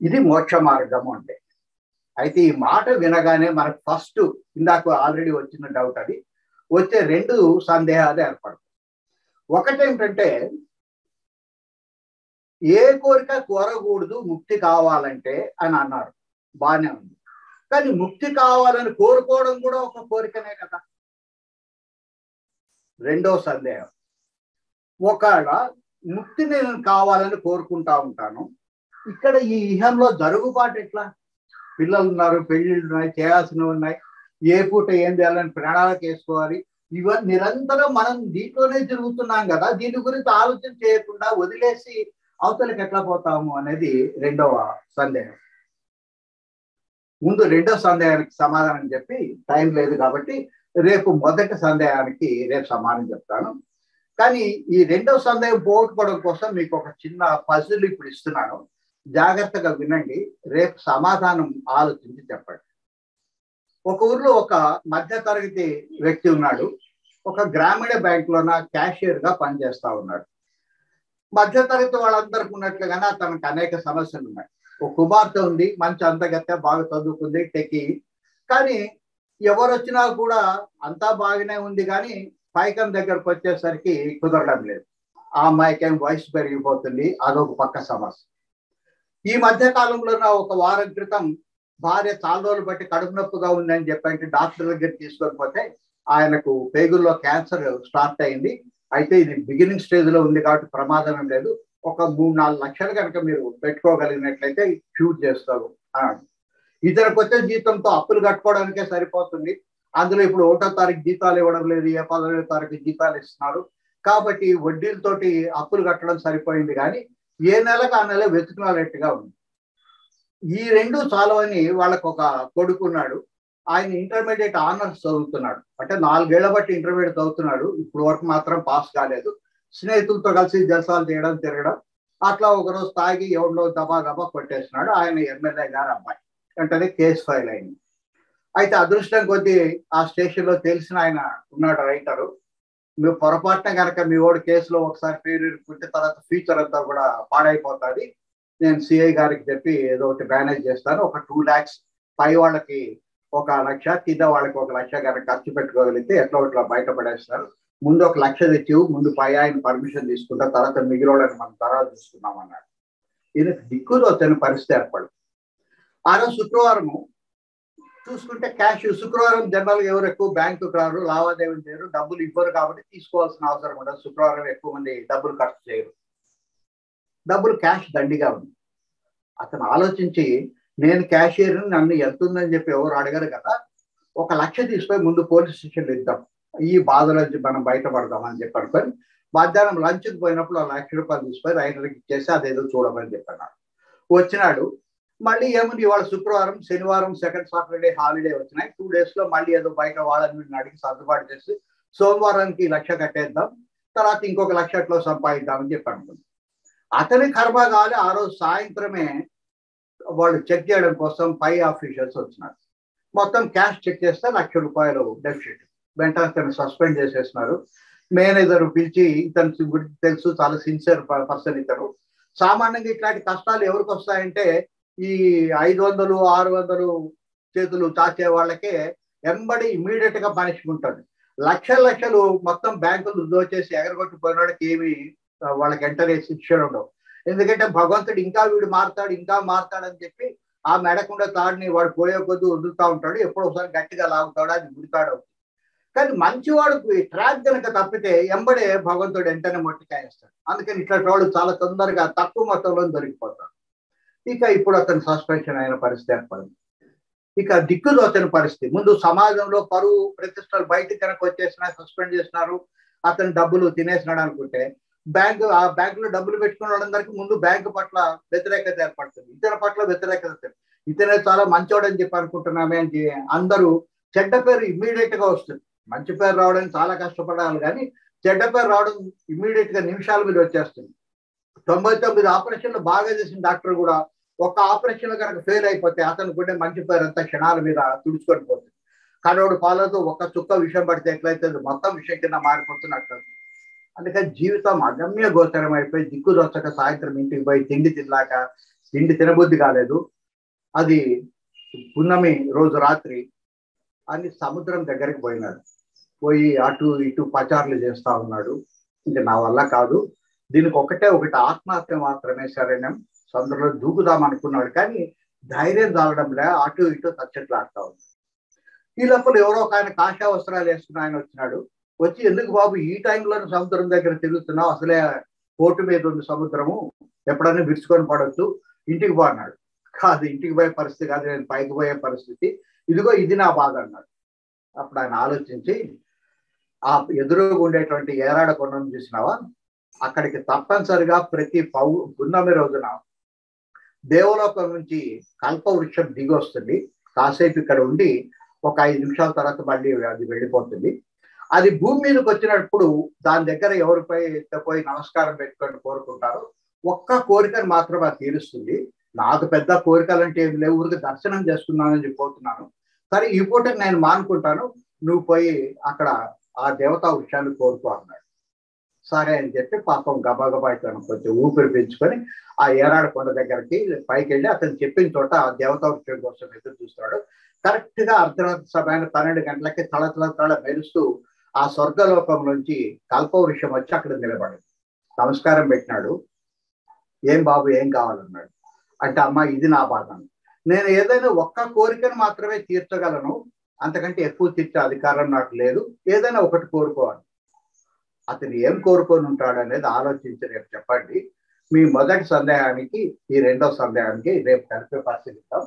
ఇది మోక్ష మార్గము అంటే. అయితే ఈ మాట వినగానే మనకు ఫస్ట్ ఇందాక ఆల్రెడీ వచ్చిన డౌట్, అది వచ్చే 2 సందేహాలు ఏర్పడతాయి. ఒకటేంటంటే, ఏ కోరిక కోరకూడదు ముక్తి కావాలంటే అని అన్నారు, బాగానే ఉంది. కానీ ముక్తి కావాలని కోరుకోవడం కూడా ఒక కోరికనే కదా. రెండో సందేహం, ఒకవేళ ముక్తి నేను కావాలని కోరుకుంటా ఉంటాను, ఇక్కడ ఈ ఇహంలో జరుగుబాటు ఎట్లా? పిల్లలు ఉన్నారు, పెళ్ళిళ్ళు ఉన్నాయి, చేయాల్సినవి ఉన్నాయి, ఏ పూట ఏం చేయాలని ప్రణాళిక వేసుకోవాలి. ఇవన్నీ నిరంతరం మనం దీంట్లోనే తిరుగుతున్నాం కదా. దీని గురించి ఆలోచన చేయకుండా వదిలేసి అవతలకి ఎట్లా పోతాము అనేది రెండవ సందేహం. ముందు రెండో సందేహానికి సమాధానం చెప్పి, టైం లేదు కాబట్టి రేపు మొదటి సందేహానికి రేపు సమాధానం చెప్తాను. కానీ ఈ రెండో సందేహం పోగొట్టుకోవడం కోసం మీకు ఒక చిన్న పజిల్ ఇప్పుడు ఇస్తున్నాను, జాగ్రత్తగా వినండి, రేపు సమాధానం ఆలోచించి చెప్పండి. ఒక ఊర్లో ఒక మధ్య తరగతి వ్యక్తి ఉన్నాడు. ఒక గ్రామీణ బ్యాంకులోన క్యాషియర్ గా పనిచేస్తా ఉన్నాడు. మధ్య తరగతి వాళ్ళందరికీ ఉన్నట్లుగానే తనకు అనేక సమస్యలు ఉన్నాయి. ఒక కుమార్తె ఉంది, మంచి అందగత్తె, బాగా చదువుకుంది, టెకి. కానీ ఎవరు వచ్చినా కూడా అంతా బాగానే ఉంది, కానీ పైకం దగ్గరకు వచ్చేసరికి కుదరడం లేదు. ఆ అమ్మాయికేం వయసు పెరిగిపోతుంది, అదొక పక్క సమస్య. ఈ మధ్య కాలంలో ఒక వారం క్రితం భార్య చాలా రోజులు బట్టి కడుపు నొప్పిగా ఉందని చెప్పంటే డాక్టర్ దగ్గర తీసుకొని పోతే ఆయనకు పేగుల్లో క్యాన్సర్ స్టార్ట్ అయింది. అయితే ఇది బిగినింగ్ స్టేజ్ లో ఉంది కాబట్టి ప్రమాదం లేదు, ఒక 3-4 లక్షలు కనుక మీరు పెట్టుకోగలిగినట్లయితే క్యూర్ చేస్తారు అన్నాడు. ఇతనికి వచ్చే జీతంతో అప్పులు కట్టుకోవడానికే సరిపోతుంది. అందులో ఇప్పుడు 1వ తారీఖు జీతాలు ఇవ్వడం లేదు, 15వ తారీఖు జీతాలు ఇస్తున్నారు కాబట్టి వడ్డీలతోటి అప్పులు కట్టడం సరిపోయింది, కానీ ఏ నెలకు ఆ నెల వెతుకునేట్టుగా ఉంది. ఈ రెండు చాలవని వాళ్ళకు ఒక కొడుకున్నాడు. ఆయన ఇంటర్మీడియట్ ఆనర్స్ చదువుతున్నాడు, అంటే 4 ఏళ్ల బట్టి ఇంటర్మీడియట్ చదువుతున్నాడు. ఇప్పుడు వరకు మాత్రం పాస్ కాలేదు. స్నేహితులతో కలిసి జలసాలు చేయడం, తిరగడం, అట్లా ఒకరోజు తాగి ఎవరిలో దబా దబా కొట్టేస్తున్నాడు. ఆయన ఎమ్మెల్యే గారు అబ్బాయి. వెంటనే కేసు ఫైల్ అయింది. అయితే అదృష్టం కొద్దీ ఆ స్టేషన్ లో తెలిసిన ఆయన ఉన్నాడు, రైటరు. మీరు పొరపాటున కనుక మీ ఓడి కేసులో ఒకసారి పేరు ఇరుక్కుంటే తర్వాత ఫ్యూచర్ అంతా కూడా పాడైపోతుంది. నేను సిఐ గారికి చెప్పి ఏదో ఒకటి మేనేజ్ చేస్తాను, ఒక 2 lakhs పై వాళ్ళకి 1 లక్ష, కింద వాళ్ళకి 1 లక్ష కనుక ఖర్చు పెట్టుకోగలిగితే ఎట్లా ఇట్లా బయటపడేస్తారు. ముందు 1 లక్ష తెచ్చి ముందు పై ఆయన పర్మిషన్ తీసుకుంటా, తర్వాత మిగిలిన మనం తర్వాత తీసుకున్నాం అన్నాడు. ఈయనకు దిక్కులో తన పరిస్థితి ఏర్పడింది. ఆ రోజు శుక్రవారము చూసుకుంటే క్యాష్, శుక్రవారం జనరల్గా ఎవరు ఎక్కువ బ్యాంకుకు రారు, లావాదేవీలు చేయరు, డబ్బులు ఇవ్వరు కాబట్టి తీసుకోవాల్సిన అవసరం ఉండదు. శుక్రవారం ఎక్కువ మంది డబ్బులు ఖర్చు చేయరు. డబ్బులు క్యాష్ దండిగా ఉంది. అతను ఆలోచించి, నేను క్యాషియర్, నన్ను ఎంత ఉందని చెప్పి ఎవరు అడగరు కదా, 1 లక్ష తీసుకొని ముందు పోలీస్ స్టేషన్లో ఇద్దాం, ఈ బాధల నుంచి మనం బయటపడదాం అని చెప్పి అనుకొని మధ్యాహ్నం లంచ్కి పోయినప్పుడు 1 లక్ష రూపాయలు తీసుకొని రైటర్కి ఇచ్చేసి అదేదో చూడమని చెప్పన్నాడు. వచ్చినాడు. మళ్ళీ ఏముంది, ఇవాళ శుక్రవారం, శనివారం సెకండ్ సాటర్డే హాలిడే వచ్చినాయి. 2 days లో మళ్ళీ ఏదో బయట వాళ్ళని అడిగి సర్దుబాటు చేసి సోమవారానికి 1 లక్ష కట్టేద్దాం, తర్వాత ఇంకొక 1 లక్ష అట్లా సంపాదిద్దామని చెప్పి అనుకుంది. అతని కర్మ కావాలి. ఆ రోజు సాయంత్రమే వాళ్ళు చెక్ చేయడం కోసం పై ఆఫీషియల్స్ వచ్చినారు. మొత్తం క్యాష్ చెక్ చేస్తే 1 లక్ష రూపాయలు డెఫిసిట్. వెంటనే అతను సస్పెండ్ చేసేస్తున్నారు. మేనేజర్ పిలిచి, ఇతను గురించి తెలుసు, చాలా సిన్సియర్ పర్సన్ ఇతను. సామాన్యంగా ఇట్లాంటి కష్టాలు ఎవరికి వస్తాయంటే ఈ 500, 600 చేతులు చాచే వాళ్ళకే ఎంబడి ఇమీడియట్ గా పనిష్మెంట్ ఉంటుంది. లక్షలు మొత్తం బ్యాంకులు దోచేసి ఎగరగొట్టిపోయిన వాడికి ఏమి వాళ్ళకి ఎంటర్ శిక్షలు ఉండవు. ఎందుకంటే భగవంతుడు ఇంకా వీడు మారుతాడు, ఇంకా మారుతాడని చెప్పి ఆ మెడకుండా తాడిని వాడు పోయే కొద్ది వదులుతా ఉంటాడు. ఎప్పుడో ఒకసారి గట్టిగా లాగుతాడు, అది ఉడితాడు. కానీ మంచివాడు ట్రాక్ కనుక తప్పితే ఎంబడే భగవంతుడు వెంటనే మొట్టికాయేస్తాడు. అందుకని ఇట్లాంటి వాళ్ళు చాలా తొందరగా తక్కువ మొత్తంలో దొరికిపోతాడు. ఇక ఇప్పుడు అతను సస్పెన్షన్ అయిన పరిస్థితి ఏర్పడింది. ఇక దిక్కుదోచని పరిస్థితి. ముందు సమాజంలో పరువు ప్రతిష్టలు బయటకు కనుక వచ్చేసినా సస్పెండ్ చేసినారు, అతను డబ్బులు తినేసినాడు అనుకుంటే ఆ బ్యాంకులో డబ్బులు పెట్టుకున్న వాళ్ళందరికీ ముందు బ్యాంకు పట్ల వ్యతిరేకత ఏర్పడుతుంది, ఇతని పట్ల వ్యతిరేకత. ఇతనే చాలా మంచోడని చెప్పి అనుకుంటున్నామే అని అందరూ చెడ్డ పేరు ఇమ్మీడియట్ గా వస్తుంది. మంచి పేరు రావడానికి చాలా కష్టపడాలి, కానీ చెడ్డ పేరు రావడం ఇమ్మీడియట్ గా నిమిషాల మీద వచ్చేస్తుంది. 99 ఆపరేషన్లు బాగా చేసిన డాక్టర్ కూడా ఒక ఆపరేషన్ కనుక ఫెయిల్ అయిపోతే అతను కూడా మంచి పేరు అంతా క్షణాల మీద తుడుచుకొని పోతుంది. కడోడు పాలతో ఒక చుక్క విషయం పడితే ఎట్లయితే మొత్తం విషయం కింద మారిపోతున్నట్టు. అందుకని జీవితం అగమ్య గోచరం అయిపోయి దిక్కుదొచ్చక సాయంత్రం ఇంటికి పోయి తిండి తినబుద్ధి కాలేదు. అది పున్నమి రోజు రాత్రి అని సముద్రం దగ్గరికి పోయినాడు. పోయి అటు ఇటు పచారులు చేస్తా ఉన్నాడు. ఇంకా నా వల్ల కాదు, దీనికి ఒకటి ఆత్మహత్య మాత్రమే శరణ్యం, సముద్రంలో దూకుదాం అనుకున్నాడు. కానీ ధైర్యం చాలడంలే, అటు ఇటు తచ్చట్లాడుతూ ఉంది. ఈ లోపల ఎవరో ఒక ఆయన కాషాయ వస్త్రాలు వేసుకున్న ఆయన వచ్చినాడు. వచ్చి, ఎందుకు బాబు ఈ టైంలో సముద్రం దగ్గర తిరుగుతున్నావు, అసలే పోటు మీద ఉంది సముద్రము, ఎప్పుడైనా విరుచుకొని పడవచ్చు, ఇంటికి పో అన్నాడు. కాదు, ఇంటికి పోయే పరిస్థితి కాదు, నేను పైకి పోయే పరిస్థితి, ఇదిగో ఇది నా బాధ అన్నాడు. అప్పుడు ఆయన ఆలోచించి, ఆ ఎదురుగా ఉండేటువంటి ఏరాడ కొండను చూసినావా, అక్కడికి తప్పనిసరిగా ప్రతి పున్నమి రోజున దేవలోకం నుంచి కల్పవృక్షం దిగి వస్తుంది. కాసేపు ఇక్కడ ఉండి ఒక 5 నిమిషాల తర్వాత మళ్ళీ అది వెళ్ళిపోతుంది. అది భూమి మీదకి వచ్చినప్పుడు దాని దగ్గర ఎవరిపై పోయి నమస్కారం పెట్టుకొని కోరుకుంటారో ఒక్క కోరికను మాత్రం అది తీరుస్తుంది. నాకు పెద్ద కోరికలు అంటే ఏం లేవు, ఊరికి దర్శనం చేసుకున్నానని చెప్పిపోతున్నాను. సరే ఈ పూట నేను మానుకుంటాను, నువ్వు పోయి అక్కడ ఆ దేవతా వృక్షాన్ని కోరుకో అన్నాడు. సరే అని చెప్పి పాపం గబగబా కొంచెం ఊపిరి పీల్చుకొని ఆ ఏరాడు కొండ దగ్గరికి పైకి వెళ్ళి అతను చెప్పిన చోట ఆ దేవతా వృక్షం కోసం ఎదురు చూస్తాడు. కరెక్ట్ గా అర్ధరాత్రి సమయాన్ని 12 గంటలకి తళ మెరుస్తూ ఆ స్వర్గలోకం నుంచి కల్పవృక్షం వచ్చి అక్కడ నిలబడింది. నమస్కారం పెట్టినాడు. ఏం బాబు ఏం కావాలన్నాడు. అంటే అమ్మ ఇది నా బాధ, నేను ఏదైనా ఒక్క కోరికను మాత్రమే తీర్చగలను, అంతకంటే ఎక్కువ తీర్చే అధికారం నాకు లేదు, ఏదైనా ఒకటి కోరుకోవాలి. అతను ఏం కోరుకొని ఉంటాడు అనేది ఆలోచించి రేపు చెప్పండి. మీ మొదటి సందేహానికి ఈ రెండో సందేహానికి రేపు కలిపే పరిస్థితిస్తాం.